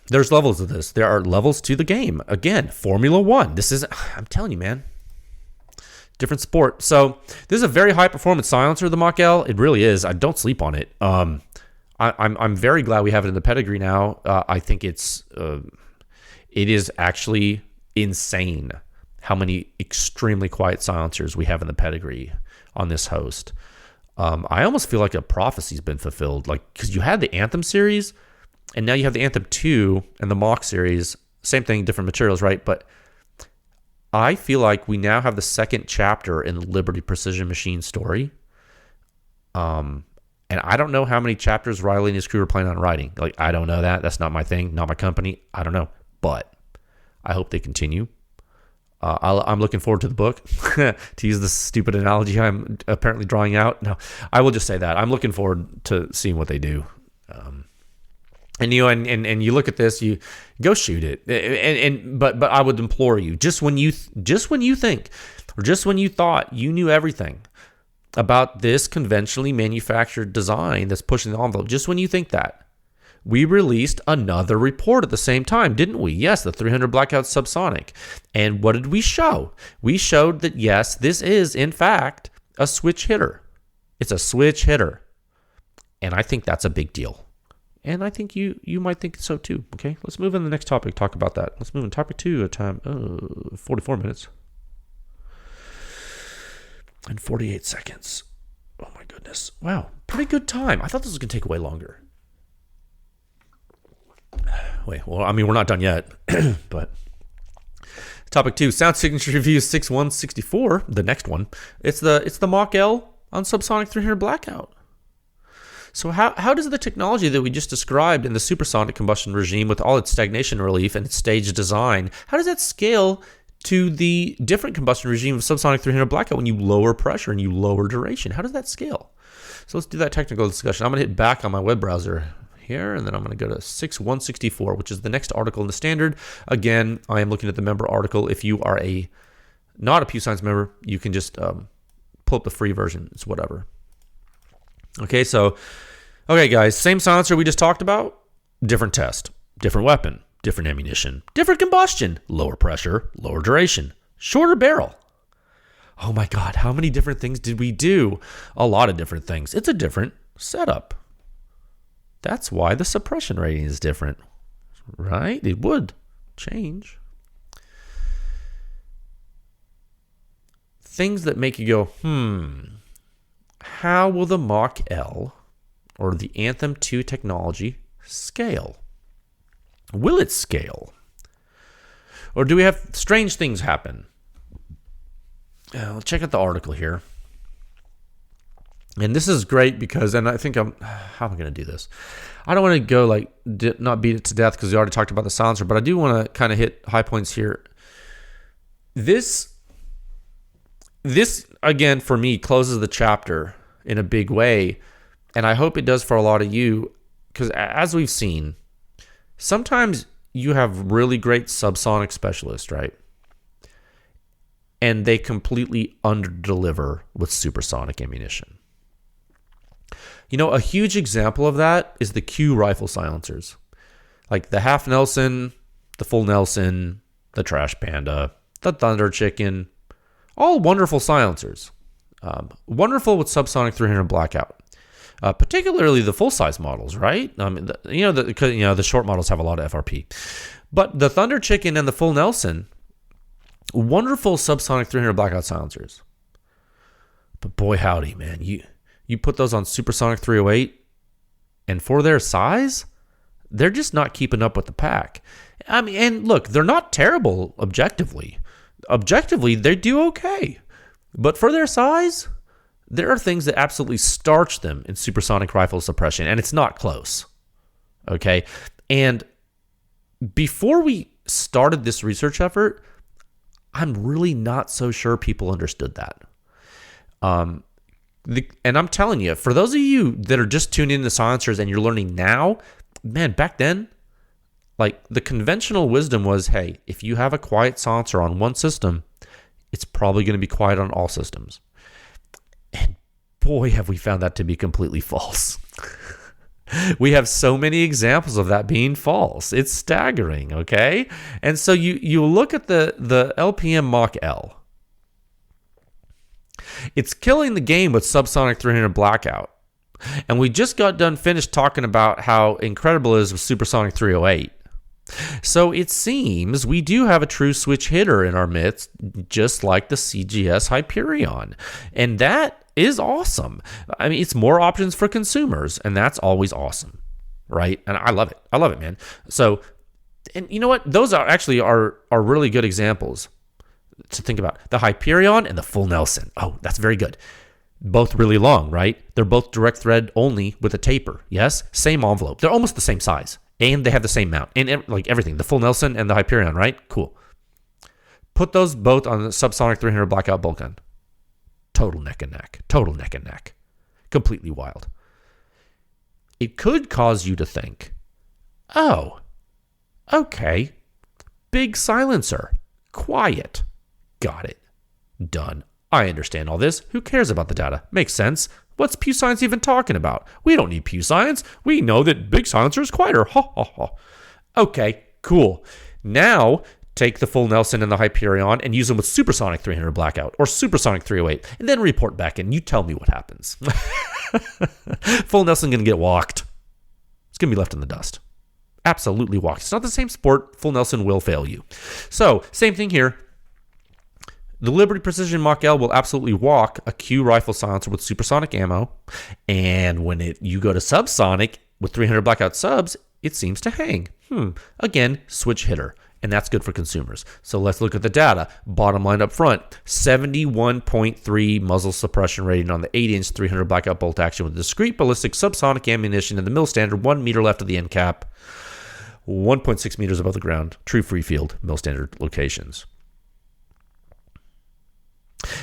There's levels of this. There are levels to the game. Again, Formula One. I'm telling you, man. Different sport. So this is a very high performance silencer, the Mach-L. It really is. I don't sleep on it. I'm very glad we have it in the pedigree now. I think it is actually insane how many extremely quiet silencers we have in the pedigree on this host. I almost feel like a prophecy's been fulfilled, like because you had the Anthem series, and now you have the Anthem 2 and the Mach series. Same thing, different materials, right? But I feel like we now have the second chapter in the Liberty Precision Machine story. And I don't know how many chapters Riley and his crew are planning on writing. Like, I don't know that. That's not my thing, not my company. I don't know. But I hope they continue. I'm looking forward to the book. To use the stupid analogy I'm apparently drawing out. No, I will just say that. I'm looking forward to seeing what they do. And you look at this, you go shoot it. But I would implore you, just when you think, or just when you thought you knew everything about this conventionally manufactured design that's pushing the envelope, just when you think that, we released another report at the same time, didn't we? Yes, the 300 blackout subsonic. And what did we show? We showed that, yes, this is, in fact, a switch hitter. It's a switch hitter. And I think that's a big deal. And I think you might think so too. Okay, let's move on to the next topic, talk about that. Let's move on to topic 2 at time 44 minutes and 48 seconds. Oh my goodness. Wow. Pretty good time. I thought this was going to take way longer. Wait, well, I mean, we're not done yet, but topic 2, sound signature review 6164, the next one. It's the Mach-L on subsonic 300 blackout. So how does the technology that we just described in the supersonic combustion regime with all its stagnation relief and its stage design, how does that scale to the different combustion regime of subsonic 300 blackout when you lower pressure and you lower duration? How does that scale? So let's do that technical discussion. I'm going to hit back on my web browser here, and then I'm going to go to 6164, which is the next article in the standard. Again, I am looking at the member article. If you are not a Pew Science member, you can just pull up the free version. It's whatever. Okay, guys, same silencer we just talked about, different test, different weapon, different ammunition, different combustion, lower pressure, lower duration, shorter barrel. Oh my God, how many different things did we do? A lot of different things. It's a different setup. That's why the suppression rating is different, right? It would change. Things that make you go, how will the Mach-L or the Anthem 2 technology scale? Will it scale? Or do we have strange things happen? Let's check out the article here. And this is great because, and I think how am I going to do this? I don't want to go not beat it to death because we already talked about the silencer, but I do want to kind of hit high points here. This again, for me, closes the chapter in a big way. And I hope it does for a lot of you, because as we've seen, sometimes you have really great subsonic specialists, right? And they completely underdeliver with supersonic ammunition. You know, a huge example of that is the Q rifle silencers. Like the Half Nelson, the Full Nelson, the Trash Panda, the Thunder Chicken, all wonderful silencers. Wonderful with subsonic 300 blackout. Particularly the full-size models, right? The short models have a lot of FRP. But the Thunder Chicken and the Full Nelson, wonderful subsonic 300 blackout silencers. But boy, howdy, man. You put those on supersonic 308, and for their size, they're just not keeping up with the pack. I mean, and look, they're not terrible objectively. Objectively, they do okay. But for their size, there are things that absolutely starch them in supersonic rifle suppression, and it's not close. Okay? And before we started this research effort, I'm really not so sure people understood that. And I'm telling you, for those of you that are just tuning in to silencers and you're learning now, man, back then, like the conventional wisdom was, hey, if you have a quiet silencer on one system, it's probably going to be quiet on all systems. And boy, have we found that to be completely false. We have so many examples of that being false. It's staggering, okay? And so you look at the LPM Mach-L. It's killing the game with subsonic 300 blackout. And we just got done finished talking about how incredible it is with supersonic 308. So it seems we do have a true switch hitter in our midst, just like the CGS Hyperion. And that is awesome. I mean, it's more options for consumers, and that's always awesome, right? And I love it. I love it, man. So, and you know what? Those are actually are really good examples to think about. The Hyperion and the Full Nelson. Oh, that's very good. Both really long, right? They're both direct thread only with a taper. Yes? Same envelope. They're almost the same size. And they have the same mount. And like everything. The Full Nelson and the Hyperion, right? Cool. Put those both on the subsonic 300 blackout bolt gun. Total neck and neck. Total neck and neck. Completely wild. It could cause you to think, oh, okay, big silencer. Quiet. Got it. Done. I understand all this. Who cares about the data? Makes sense. What's Pew Science even talking about? We don't need Pew Science. We know that big silencer is quieter. Ha ha ha. Okay, cool. Now take the Full Nelson and the Hyperion and use them with supersonic 300 blackout or supersonic 308, and then report back and you tell me what happens. Full Nelson going to get walked. It's going to be left in the dust. Absolutely walked. It's not the same sport. Full Nelson will fail you. So same thing here. The Liberty Precision Mach-L will absolutely walk a Q rifle silencer with supersonic ammo, and when you go to subsonic with 300 blackout subs, it seems to hang. Again, switch hitter, and that's good for consumers. So let's look at the data. Bottom line up front, 71.3 muzzle suppression rating on the 8-inch 300 blackout bolt action with discrete ballistic subsonic ammunition in the mil standard 1 meter left of the end cap, 1.6 meters above the ground, true free field, mil standard locations.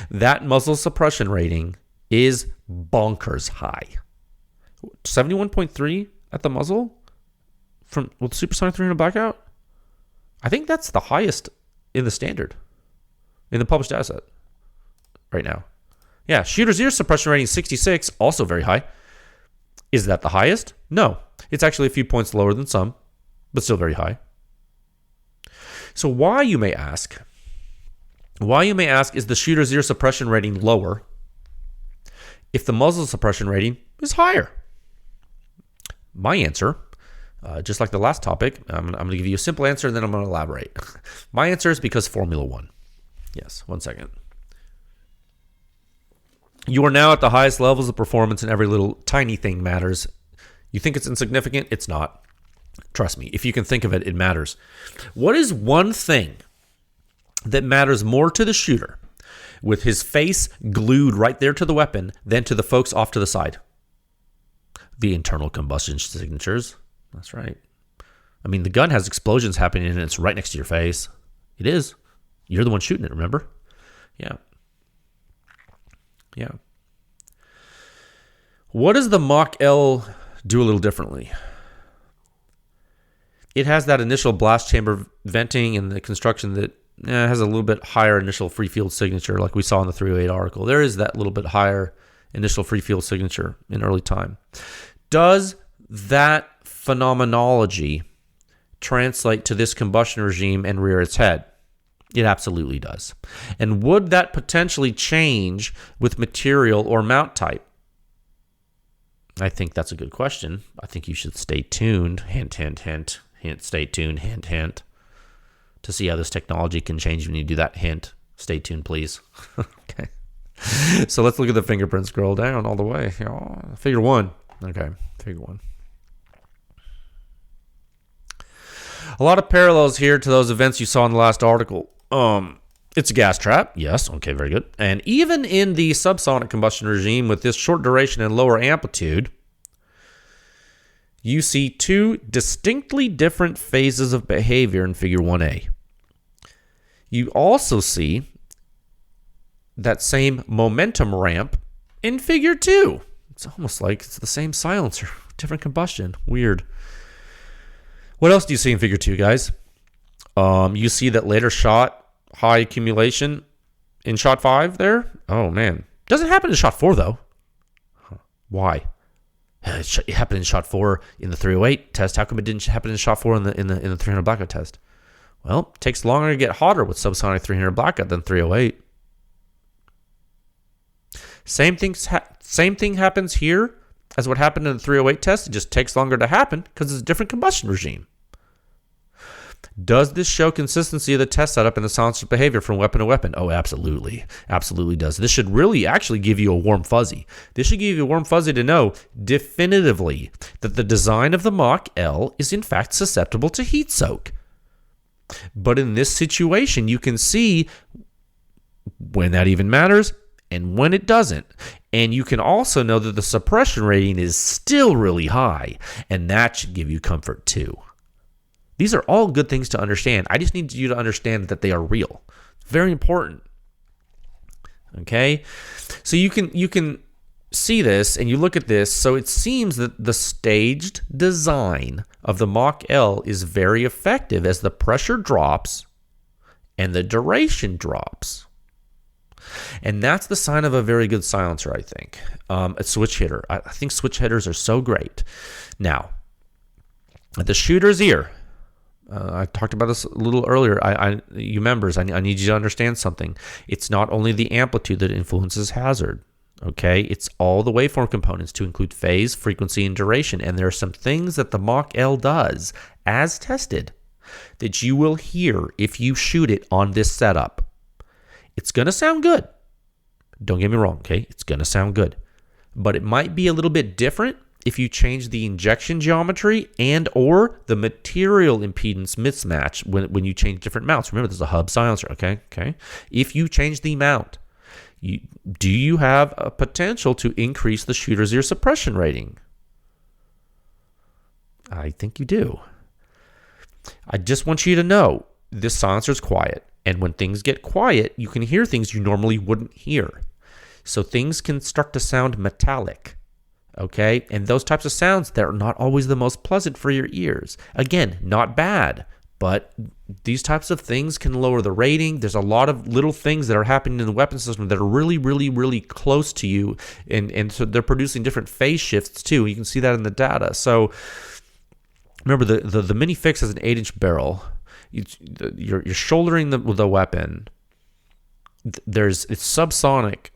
That muzzle suppression rating is bonkers high. 71.3 at the muzzle with supersonic 300 blackout? I think that's the highest in the standard, in the published data set right now. Yeah, shooter's ear suppression rating 66, also very high. Is that the highest? No. It's actually a few points lower than some, but still very high. So why, you may ask, is the shooter's ear suppression rating lower if the muzzle suppression rating is higher? My answer, just like the last topic, I'm going to give you a simple answer and then I'm going to elaborate. My answer is because Formula One. Yes, 1 second. You are now at the highest levels of performance and every little tiny thing matters. You think it's insignificant? It's not. Trust me, if you can think of it, it matters. What is one thing that matters more to the shooter with his face glued right there to the weapon than to the folks off to the side? The internal combustion signatures. That's right. I mean, the gun has explosions happening and it's right next to your face. It is. You're the one shooting it, remember? Yeah. What does the Mach-L do a little differently? It has that initial blast chamber venting and the construction that has a little bit higher initial free field signature, like we saw in the 308 article. There is that little bit higher initial free field signature in early time. Does that phenomenology translate to this combustion regime and rear its head? It absolutely does. And would that potentially change with material or mount type? I think that's a good question. I think you should stay tuned. Hint, hint, hint. Hint, stay tuned. Hint, hint. To see how this technology can change when you do that. Hint. Stay tuned, please. Okay. So let's look at the fingerprint. Scroll down all the way. Figure 1. Okay. Figure 1. A lot of parallels here to those events you saw in the last article. It's a gas trap. Yes. Okay, very good. And even in the subsonic combustion regime with this short duration and lower amplitude, you see two distinctly different phases of behavior in Figure 1A. You also see that same momentum ramp in Figure 2. It's almost like it's the same silencer, different combustion. Weird. What else do you see in Figure 2, guys? You see that later shot high accumulation in shot 5 there. Oh, man. Doesn't happen in shot 4, though. Why? It happened in shot 4 in the 308 test. How come it didn't happen in shot 4 in the 300 blackout test? Well, it takes longer to get hotter with subsonic 300 blackout than 308. Same thing happens here as what happened in the 308 test. It just takes longer to happen because it's a different combustion regime. Does this show consistency of the test setup and the silencer's behavior from weapon to weapon? Oh, absolutely. Absolutely does. This should really actually give you a warm fuzzy. This should give you a warm fuzzy to know definitively that the design of the Mach-L is in fact susceptible to heat soak. But in this situation, you can see when that even matters and when it doesn't. And you can also know that the suppression rating is still really high, and that should give you comfort too. These are all good things to understand. I just need you to understand that they are real. Very important. Okay? So you can see this and you look at this. So it seems that the staged design of the Mach-L is very effective as the pressure drops and the duration drops. And that's the sign of a very good silencer, I think. A switch hitter. I think switch hitters are so great. Now, at the shooter's ear, I talked about this a little earlier. You members, I need you to understand something. It's not only the amplitude that influences hazard. Okay, it's all the waveform components to include phase, frequency, and duration. And there are some things that the Mach-L does, as tested, that you will hear if you shoot it on this setup. It's going to sound good. Don't get me wrong, okay? It's going to sound good. But it might be a little bit different if you change the injection geometry and or the material impedance mismatch when you change different mounts. Remember, there's a hub silencer, okay? If you change the mount, do you have a potential to increase the shooter's ear suppression rating? I think you do. I just want you to know this silencer is quiet. And when things get quiet, you can hear things you normally wouldn't hear. So things can start to sound metallic. Okay? And those types of sounds, they're not always the most pleasant for your ears. Again, not bad. But these types of things can lower the rating. There's a lot of little things that are happening in the weapon system that are really, really, really close to you. And so they're producing different phase shifts too. You can see that in the data. So remember, the mini fix has an 8-inch barrel. You're shouldering the weapon. It's subsonic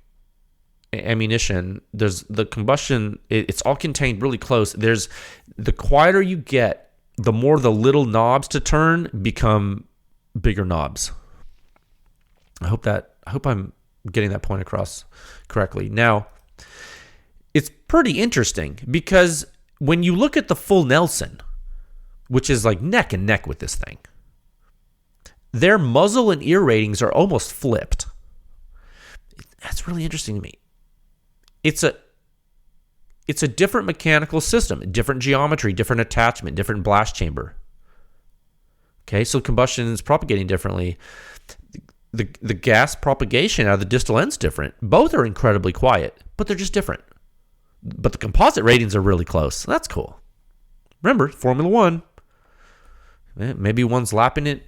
ammunition. There's the combustion. It's all contained really close. There's the quieter you get, the more the little knobs to turn become bigger knobs. I hope I'm getting that point across correctly. Now, it's pretty interesting because when you look at the full Nelson, which is like neck and neck with this thing, their muzzle and ear ratings are almost flipped. That's really interesting to me. It's a different mechanical system, different geometry, different attachment, different blast chamber. Okay, so combustion is propagating differently. The gas propagation out of the distal end's different. Both are incredibly quiet, but they're just different. But the composite ratings are really close. That's cool. Remember, Formula One. Maybe one's lapping it.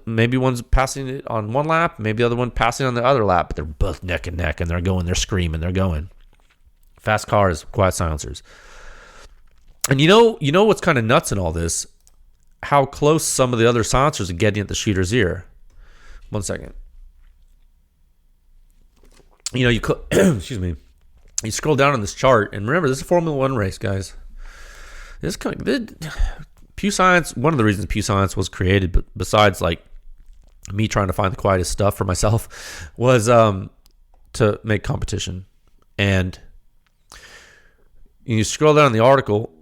Maybe one's passing it on one lap. Maybe the other one passing on the other lap. But they're both neck and neck, and they're screaming, they're going. Fast cars, quiet silencers. And you know what's kind of nuts in all this? How close some of the other silencers are getting at the shooter's ear. 1 second. Excuse me. You scroll down on this chart, and remember, this is a Formula One race, guys. Pew Science, one of the reasons Pew Science was created, but besides like me trying to find the quietest stuff for myself, was to make competition. And you scroll down the article,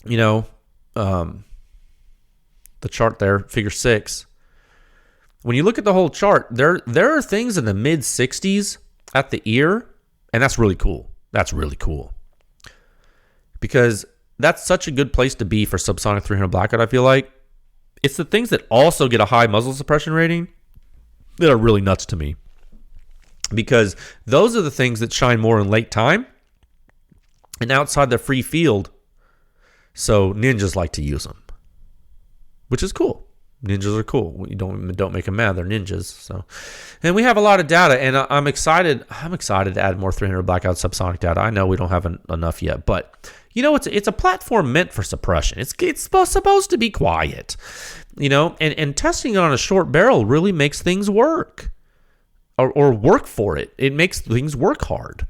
the chart there, figure 6. When you look at the whole chart, there are things in the mid 60s at the ear, and that's really cool. That's really cool. Because that's such a good place to be for subsonic 300 blackout, I feel like. It's the things that also get a high muzzle suppression rating that are really nuts to me. Because those are the things that shine more in late time and outside the free field. So ninjas like to use them, which is cool. Ninjas are cool. You don't make them mad. They're ninjas. So, and we have a lot of data, and I'm excited. I'm excited to add more 300 blackout subsonic data. I know we don't have enough yet, but it's a platform meant for suppression. It's supposed to be quiet, and testing it on a short barrel really makes things work, or work for it. It makes things work hard.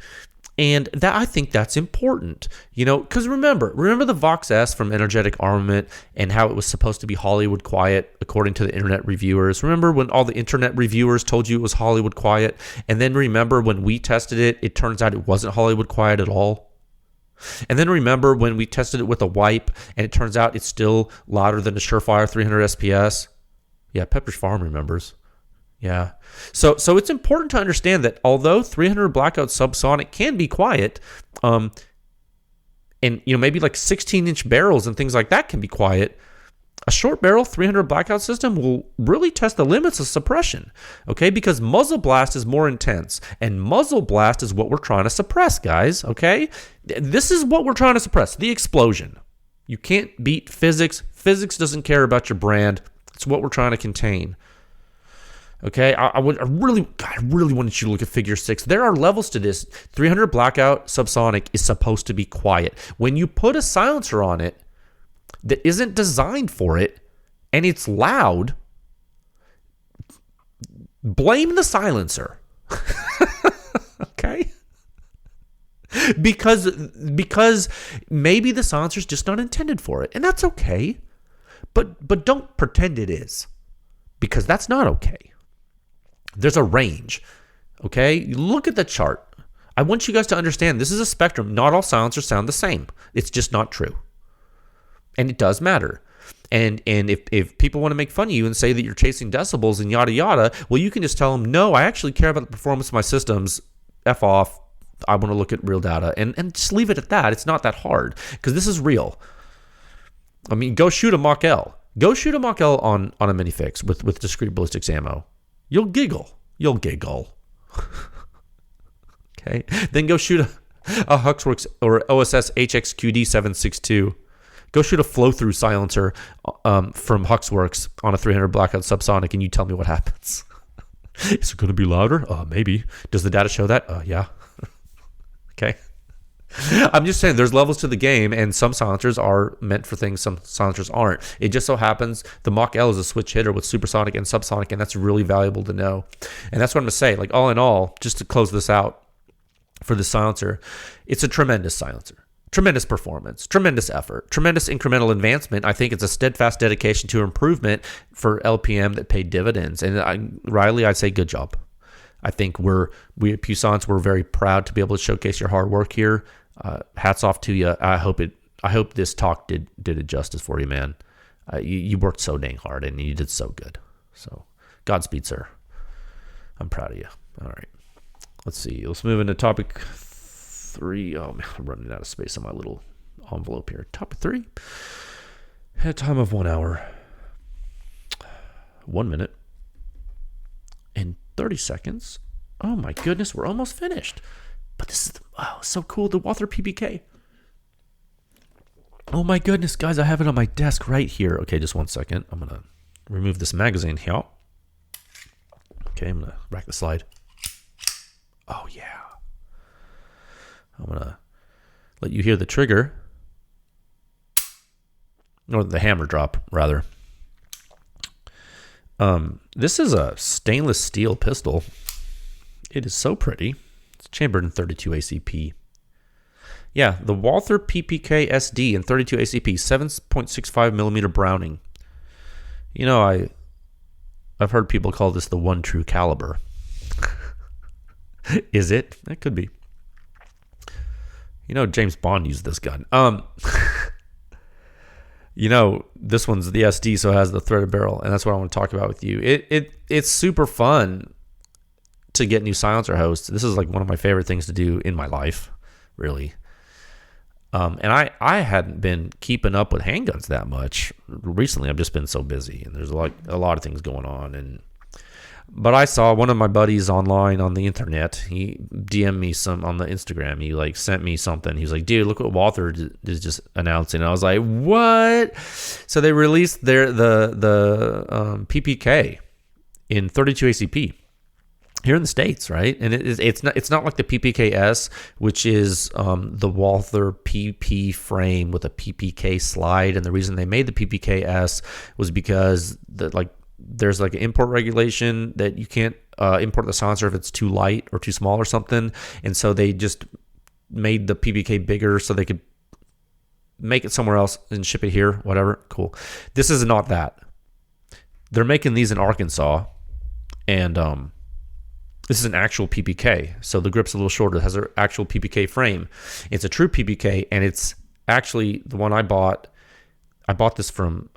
And that, I think that's important, because remember the Vox S from Energetic Armament and how it was supposed to be Hollywood quiet according to the internet reviewers. Remember when all the internet reviewers told you it was Hollywood quiet, and then remember when we tested it, it turns out it wasn't Hollywood quiet at all. And then remember when we tested it with a wipe, and it turns out it's still louder than the Surefire 300 SPS. Yeah, Pepperidge Farm remembers. Yeah. So it's important to understand that although 300 blackout subsonic can be quiet, and maybe like 16-inch barrels and things like that can be quiet, a short barrel 300 blackout system will really test the limits of suppression, okay? Because muzzle blast is more intense, and muzzle blast is what we're trying to suppress, guys, okay? This is what we're trying to suppress, the explosion. You can't beat physics. Physics doesn't care about your brand. It's what we're trying to contain. Okay, I really wanted you to look at figure 6. There are levels to this. 300 blackout subsonic is supposed to be quiet. When you put a silencer on it that isn't designed for it and it's loud, blame the silencer. Okay? Because maybe the silencer's just not intended for it, and that's okay. But don't pretend it is, because that's not okay. There's a range, okay? Look at the chart. I want you guys to understand this is a spectrum. Not all silencers sound the same. It's just not true. And it does matter. And if people want to make fun of you and say that you're chasing decibels and yada yada, well, you can just tell them, no, I actually care about the performance of my systems. F off. I want to look at real data. And just leave it at that. It's not that hard because this is real. I mean, go shoot a Mach-L. Go shoot a Mach-L on a minifix with discrete ballistics ammo. You'll giggle. Okay. Then go shoot a Huxworks or OSS HXQD 762. Go shoot a flow-through silencer from Huxworks on a 300 blackout subsonic, and you tell me what happens. Is it going to be louder? Maybe. Does the data show that? Yeah. Okay. I'm just saying there's levels to the game, and some silencers are meant for things some silencers aren't. It just so happens the Mach-L is a switch hitter with supersonic and subsonic, and that's really valuable to know. And that's what I'm going to say. Like, all in all, just to close this out for the silencer, it's a tremendous silencer. Tremendous performance, tremendous effort, tremendous incremental advancement. I think it's a steadfast dedication to improvement for LPM that paid dividends. And Riley, I'd say good job. I think we at Puissance, we're very proud to be able to showcase your hard work here. Hats off to you. I hope this talk did it justice for you, man. You worked so dang hard and you did so good. So Godspeed, sir. I'm proud of you. All right. Let's see. Let's move into topic 3. Oh man, I'm running out of space on my little envelope here. Topic 3. At a time of 1 hour, 1 minute, and 30 seconds. Oh my goodness, we're almost finished. But this is so cool. The Walther PPK. Oh my goodness, guys, I have it on my desk right here. Okay, just 1 second. I'm gonna remove this magazine here. Okay, I'm gonna rack the slide. Oh yeah. I'm going to let you hear the trigger, or the hammer drop, rather. This is a stainless steel pistol. It is so pretty. It's chambered in 32 ACP. Yeah, the Walther PPK SD in 32 ACP, 7.65 millimeter Browning. You know, I've heard people call this the one true caliber. Is it? It could be. You know, James Bond used this gun. You know, this one's the SD, so it has the threaded barrel, and that's what I want to talk about with you. It's super fun to get new silencer hosts. This is like one of my favorite things to do in my life, really. And I hadn't been keeping up with handguns that much recently. I've just been so busy, and there's like a lot of things going on. But I saw one of my buddies online on the internet. He DM'd me some on the Instagram. He like sent me something. He was like, dude, look what Walther is just announcing. And I was like, what? So they released the PPK in 32 ACP here in the States, right? And it's not like the PPK S, which is the Walther PP frame with a PPK slide. And the reason they made the PPK S was because there's like an import regulation that you can't import the silencer if it's too light or too small or something. And so they just made the PPK bigger so they could make it somewhere else and ship it here, whatever. Cool. This is not that. They're making these in Arkansas, and this is an actual PPK. So the grip's a little shorter. It has an actual PPK frame. It's a true PPK, and it's actually the one I bought. I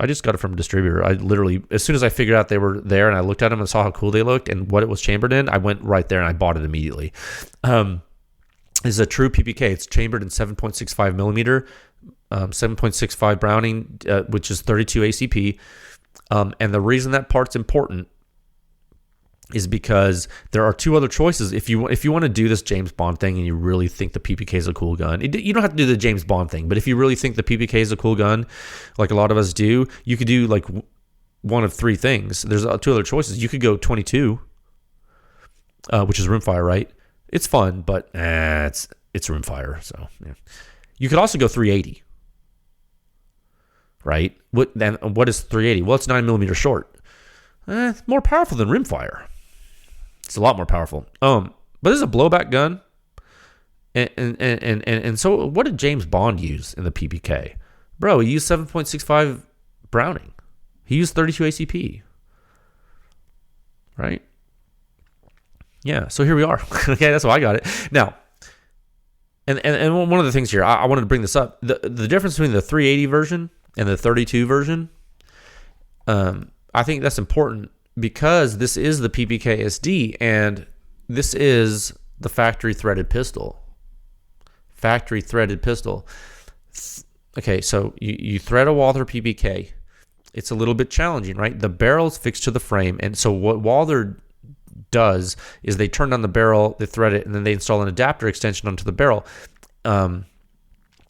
just got it from a distributor. I literally, as soon as I figured out they were there and I looked at them and saw how cool they looked and what it was chambered in, I went right there and I bought it immediately. It's a true PPK. It's chambered in 7.65 millimeter, 7.65 Browning, which is 32 ACP. And the reason that part's important is because there are two other choices. If you want to do this James Bond thing and you really think the PPK is a cool gun, you don't have to do the James Bond thing, but if you really think the PPK is a cool gun, like a lot of us do, you could do like one of 3 things. There's 2 other choices. You could go 22, which is rimfire, right? It's fun, but it's rimfire. So yeah. You could also go 380, right? What is 380? Well, it's 9 millimeter short. More powerful than rimfire. It's a lot more powerful. But this is a blowback gun. And so what did James Bond use in the PPK? Bro, he used 7.65 Browning. He used 32 ACP. Right? Yeah, so here we are. Okay, that's why I got it. Now, and one of the things here, I wanted to bring this up. The difference between the 380 version and the 32 version, I think that's important because this is the PPK SD, and this is the factory threaded pistol. Factory threaded pistol. Okay, so you thread a Walther PPK. It's a little bit challenging, right? The barrel's fixed to the frame, and so what Walther does is they turn on the barrel, they thread it, and then they install an adapter extension onto the barrel. And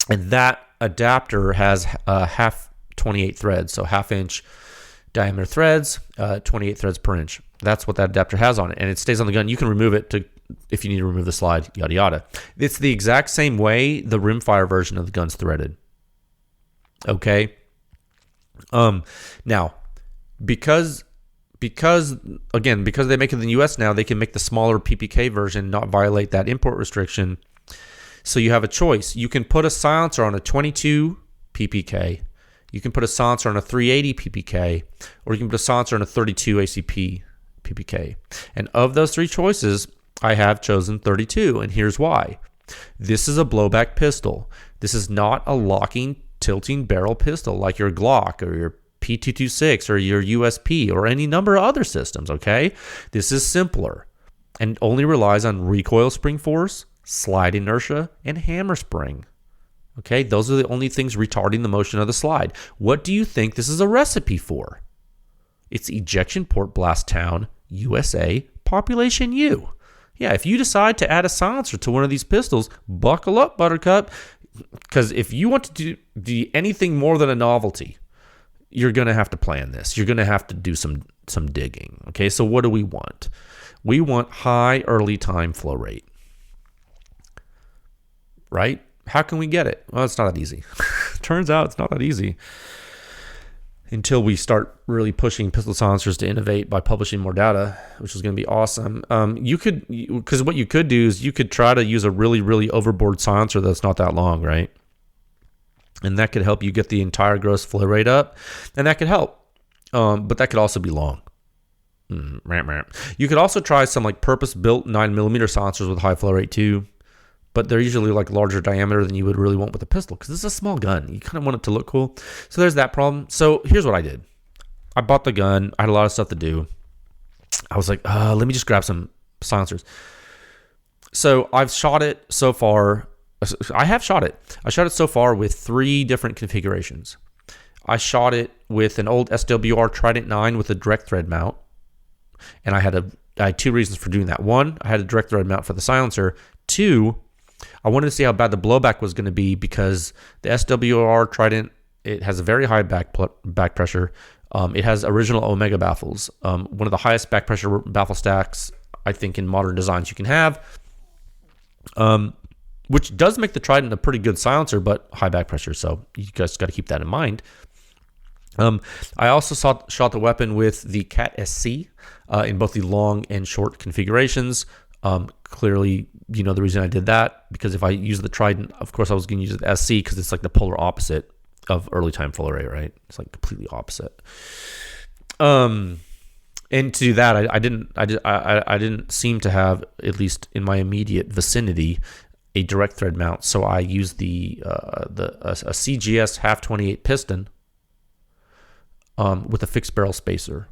that adapter has half 28 threads, so half-inch diameter threads, 28 threads per inch. That's what that adapter has on it, and it stays on the gun. You can remove it if you need to remove the slide, yada yada. It's the exact same way the rimfire version of the gun's threaded. Okay. Now, because they make it in the US now, they can make the smaller PPK version not violate that import restriction. So you have a choice. You can put a silencer on a 22 PPK. You can put a silencer on a 380 PPK, or you can put a silencer on a 32 ACP PPK. And of those three choices, I have chosen 32, and here's why. This is a blowback pistol. This is not a locking, tilting barrel pistol like your Glock or your P226 or your USP or any number of other systems, okay? This is simpler and only relies on recoil spring force, slide inertia, and hammer spring. Okay, those are the only things retarding the motion of the slide. What do you think this is a recipe for? It's ejection port blast town, USA, population U. Yeah, if you decide to add a silencer to one of these pistols, buckle up, Buttercup, because if you want to do anything more than a novelty, you're going to have to plan this. You're going to have to do some digging. Okay, so what do we want? We want high early time flow rate, right? How can we get it? Well, it's not that easy. Turns out it's not that easy until we start really pushing pistol silencers to innovate by publishing more data, which is going to be awesome. Because what you could do is you could try to use a really, really overboard silencer that's not that long, right? And that could help you get the entire gross flow rate up, and that could help. But that could also be long. You could also try some like purpose-built 9mm silencers with high flow rate too. But they're usually like larger diameter than you would really want with a pistol because this is a small gun. You kind of want it to look cool. So there's that problem. So here's what I did. I bought the gun. I had a lot of stuff to do. I was like, let me just grab some silencers. So I've shot it so far. I shot it so far with 3 different configurations. I shot it with an old SWR Trident 9 with a direct thread mount. And I had 2 reasons for doing that. 1, I had a direct thread mount for the silencer. 2, I wanted to see how bad the blowback was going to be because the SWR Trident, it has a very high back pressure. It has original Omega baffles, one of the highest back pressure baffle stacks I think in modern designs you can have, which does make the Trident a pretty good silencer, but high back pressure. So you guys got to keep that in mind. I also shot the weapon with the Cat SC in both the long and short configurations. Clearly, you know the reason I did that, because if I use the Trident, of course I was going to use the SC because it's like the polar opposite of early time flow rate, right? It's like completely opposite. And to do that, I didn't seem to have, at least in my immediate vicinity, a direct thread mount. So I used a CGS half 28 piston with a fixed barrel spacer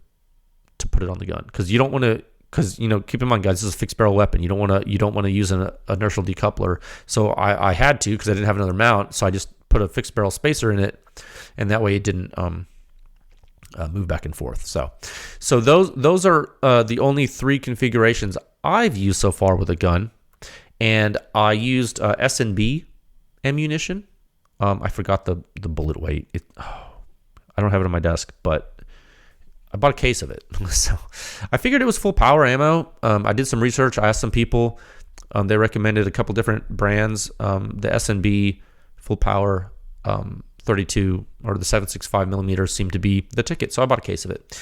to put it on the gun, because you don't want to. Because, keep in mind, guys, this is a fixed barrel weapon. You don't want to use an inertial decoupler. So I had to, because I didn't have another mount. So I just put a fixed barrel spacer in it, and that way it didn't move back and forth. So those are the only 3 configurations I've used so far with a gun, and I used S&B ammunition. I forgot the bullet weight. I don't have it on my desk, but I bought a case of it. So I figured it was full power ammo. I did some research. I asked some people. They recommended a couple different brands. The S&B full power 32 or the 7.65 millimeters seemed to be the ticket. So I bought a case of it.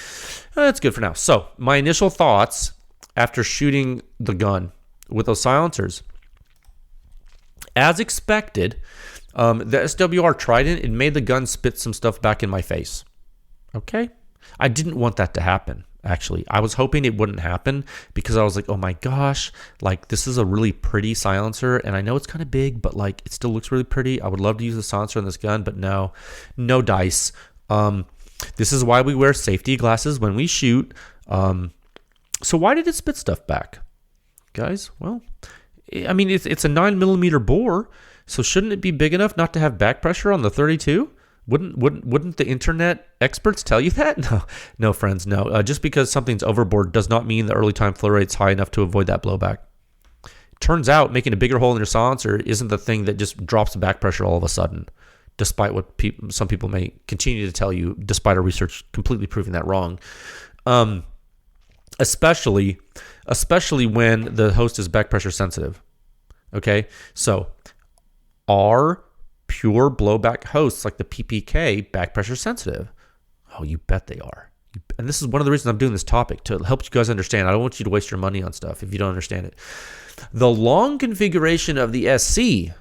That's good for now. So my initial thoughts after shooting the gun with those silencers. As expected, the SWR Trident, it made the gun spit some stuff back in my face. Okay? I didn't want that to happen. actually. I was hoping it wouldn't happen because I was like, oh my gosh, like this is a really pretty silencer, and I know it's kind of big, but like it still looks really pretty. I would love to use the silencer on this gun, but no dice. This is why we wear safety glasses when we shoot. So why did it spit stuff back, guys? Well, I mean, it's a 9mm bore, so shouldn't it be big enough not to have back pressure on the 32? Wouldn't the internet experts tell you that? No, friends, no. Just because something's overboard does not mean the early time flow rate's high enough to avoid that blowback. Turns out making a bigger hole in your silencer isn't the thing that just drops the back pressure all of a sudden, despite what some people may continue to tell you, despite our research completely proving that wrong. Especially when the host is back pressure sensitive. Okay, so are pure blowback hosts like the PPK back pressure sensitive? Oh, you bet they are. And this is one of the reasons I'm doing this topic, to help you guys understand. I don't want you to waste your money on stuff if you don't understand it. The long configuration of the SC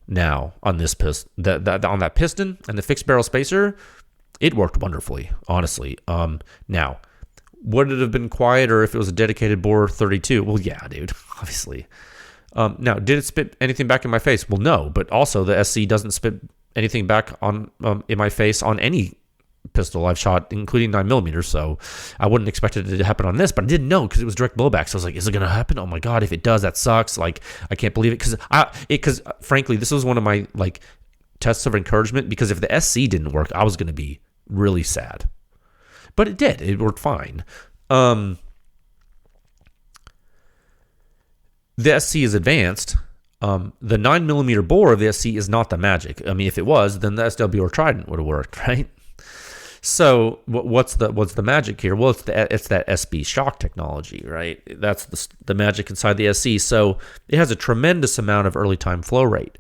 now on this piston, on that piston and the fixed barrel spacer, it worked wonderfully, honestly. Now, would it have been quieter if it was a dedicated bore 32? Well, yeah, dude, obviously. Now, did it spit anything back in my face? Well, no, but also the SC doesn't spit anything back on in my face on any pistol I've shot, including 9mm. So I wouldn't expect it to happen on this, but I didn't know because it was direct blowback. So I was like, is it going to happen? Oh my God, if it does, that sucks. Like, I can't believe it. Because frankly, this was one of my like tests of encouragement, because if the SC didn't work, I was going to be really sad. But it did. It worked fine. The SC is advanced. The 9mm bore of the SC is not the magic. I mean, if it was, then the SW or Trident would have worked, right? So what's the magic here? Well, it's that SB shock technology, right? That's the magic inside the SC. So it has a tremendous amount of early time flow rate.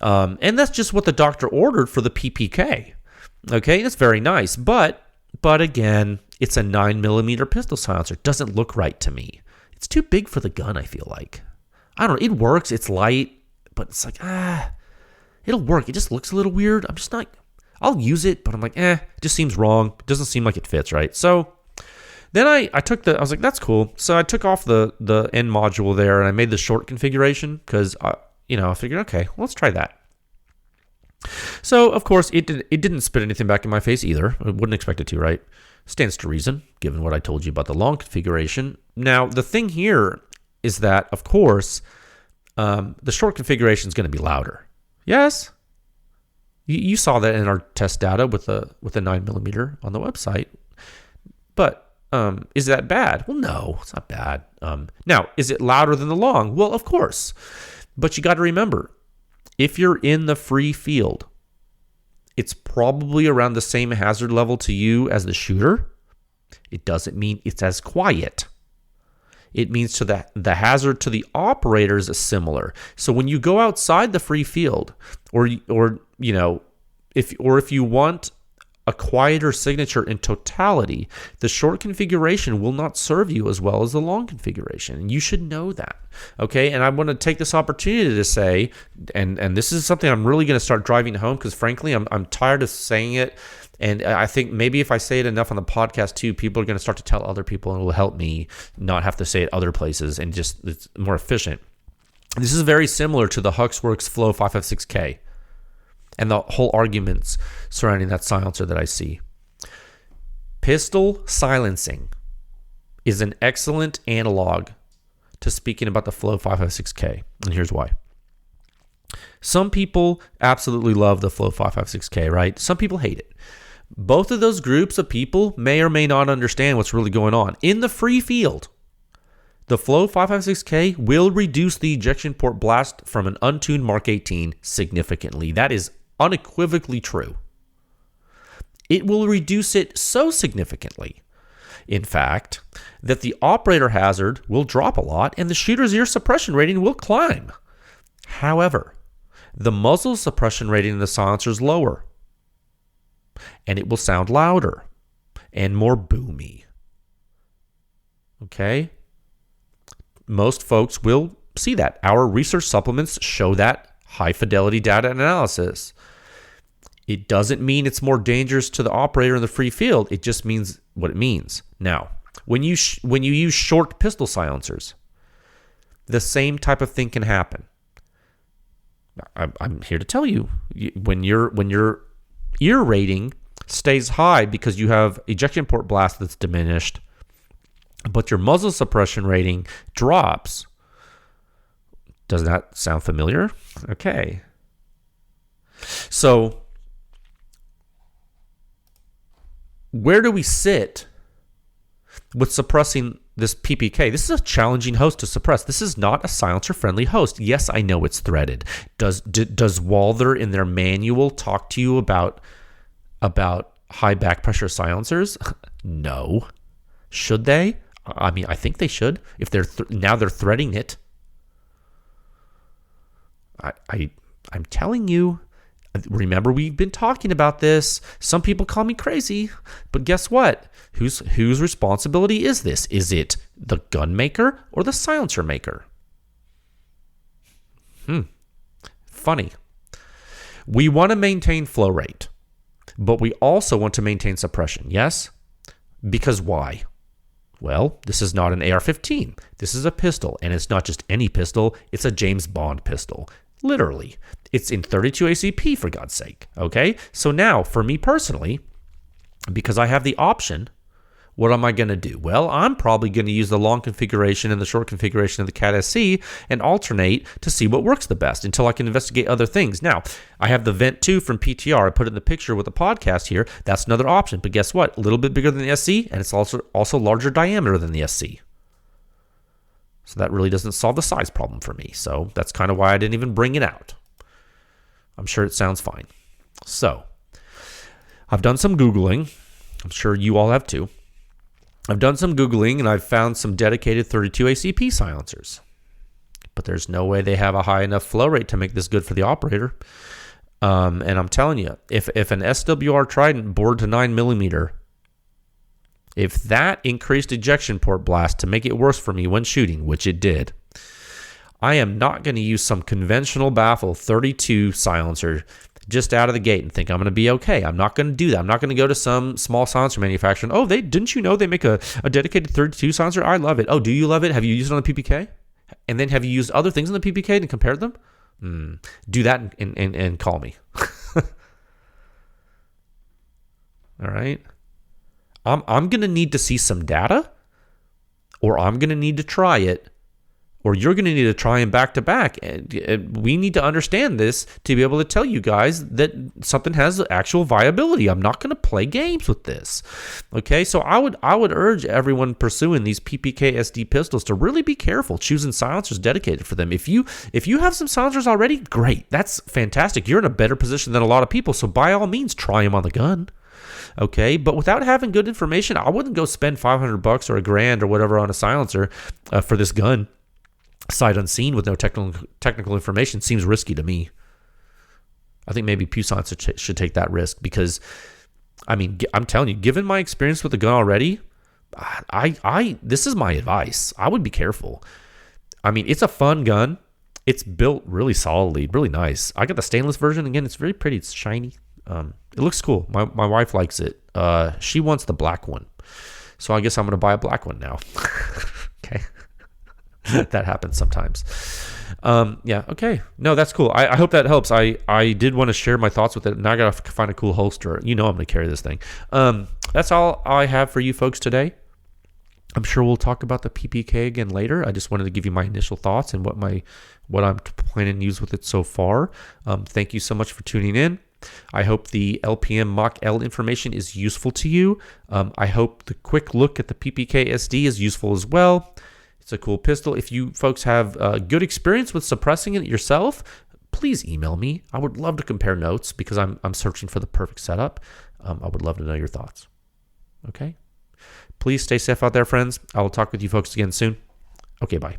And that's just what the doctor ordered for the PPK. Okay, it's very nice. But again, it's a 9mm pistol silencer. It doesn't look right to me. It's too big for the gun, I feel like. I don't know. It works. It's light, but it's like, it'll work. It just looks a little weird. I'm just not, I'll use it, but I'm like, it just seems wrong. It doesn't seem like it fits, right? So then I was like, that's cool. So I took off the end module there and I made the short configuration because, I figured, okay, well, let's try that. So, of course, it didn't spit anything back in my face either. I wouldn't expect it to, right? Stands to reason, given what I told you about the long configuration. Now, the thing here is that, of course, the short configuration is going to be louder. Yes? You saw that in our test data with the 9mm on the website. But is that bad? Well, no, it's not bad. Now, is it louder than the long? Well, of course. But you got to remember, if you're in the free field, it's probably around the same hazard level to you as the shooter. It doesn't mean it's as quiet. It means to the hazard to the operators is similar. So when you go outside the free field, or if you want a quieter signature in totality, the short configuration will not serve you as well as the long configuration. And you should know that. Okay. And I want to take this opportunity to say, and this is something I'm really going to start driving home, because frankly, I'm tired of saying it. And I think maybe if I say it enough on the podcast too, people are going to start to tell other people, and it will help me not have to say it other places, and just it's more efficient. This is very similar to the Huxworks Flow 556K and the whole arguments surrounding that silencer that I see. Pistol silencing is an excellent analog to speaking about the Flow 556K, and here's why. Some people absolutely love the Flow 556K, right? Some people hate it. Both of those groups of people may or may not understand what's really going on. In the free field, the Flow 556K will reduce the ejection port blast from an untuned Mark 18 significantly. That is unequivocally true. It will reduce it so significantly, in fact, that the operator hazard will drop a lot and the shooter's ear suppression rating will climb. However, the muzzle suppression rating in the silencer is lower, and it will sound louder and more boomy. Okay? Most folks will see that. Our research supplements show that high fidelity data analysis. It doesn't mean it's more dangerous to the operator in the free field. It just means what it means. Now, When you use short pistol silencers, the same type of thing can happen. I'm here to tell you, when your ear rating stays high because you have ejection port blast that's diminished, but your muzzle suppression rating drops. Does that sound familiar? Okay. So, where do we sit with suppressing this PPK? This is a challenging host to suppress. This is not a silencer-friendly host. Yes, I know it's threaded. Does Walther in their manual talk to you about high back pressure silencers? No. Should they? I mean, I think they should. If now they're threading it. I'm telling you. Remember, we've been talking about this. Some people call me crazy, but guess what? Whose responsibility is this? Is it the gun maker or the silencer maker? Funny. We want to maintain flow rate, but we also want to maintain suppression. Yes? Because why? Well, this is not an AR-15. This is a pistol, and it's not just any pistol. It's a James Bond pistol. Literally. It's in 32 ACP, for God's sake. Okay? So now, for me personally, because I have the option, what am I going to do? Well, I'm probably going to use the long configuration and the short configuration of the Cat SC and alternate to see what works the best until I can investigate other things. Now, I have the Vent 2 from PTR. I put it in the picture with the podcast here. That's another option. But guess what? A little bit bigger than the SC, and it's also larger diameter than the SC. So that really doesn't solve the size problem for me. So that's kind of why I didn't even bring it out. I'm sure it sounds fine. So I've done some Googling. I'm sure you all have too. I've done some Googling and I've found some dedicated 32 ACP silencers. But there's no way they have a high enough flow rate to make this good for the operator. And I'm telling you, if an SWR Trident bored to 9mm, if that increased ejection port blast to make it worse for me when shooting, which it did, I am not going to use some conventional baffle 32 silencer just out of the gate and think I'm going to be okay. I'm not going to do that. I'm not going to go to some small silencer manufacturer. Oh, didn't you know they make a dedicated 32 silencer? I love it. Oh, do you love it? Have you used it on the PPK? And then have you used other things on the PPK and compared them? Do that and call me. All right. I'm going to need to see some data, or I'm going to need to try it, or you're going to need to try them back to back. And we need to understand this to be able to tell you guys that something has actual viability. I'm not going to play games with this. Okay, so I would urge everyone pursuing these PPK SD pistols to really be careful choosing silencers dedicated for them. If you have some silencers already, great. That's fantastic. You're in a better position than a lot of people. So by all means, try them on the gun. Okay, but without having good information, I wouldn't go spend $500 or $1,000 or whatever on a silencer for this gun. Sight unseen with no technical information seems risky to me. I think maybe Pew Silencer should take that risk because, I mean, I'm telling you, given my experience with the gun already, this is my advice. I would be careful. I mean, it's a fun gun. It's built really solidly, really nice. I got the stainless version. Again, it's very pretty. It's shiny. It looks cool. My wife likes it. She wants the black one. So I guess I'm going to buy a black one now. Okay. That happens sometimes. Yeah, okay. No, that's cool. I hope that helps. I did want to share my thoughts with it. Now I got to find a cool holster. You know I'm going to carry this thing. That's all I have for you folks today. I'm sure we'll talk about the PPK again later. I just wanted to give you my initial thoughts and what I'm planning to use with it so far. Thank you so much for tuning in. I hope the LPM Mach-L information is useful to you. I hope the quick look at the PPK SD is useful as well. It's a cool pistol. If you folks have good experience with suppressing it yourself, please email me. I would love to compare notes because I'm searching for the perfect setup. I would love to know your thoughts. Okay? Please stay safe out there, friends. I will talk with you folks again soon. Okay, bye.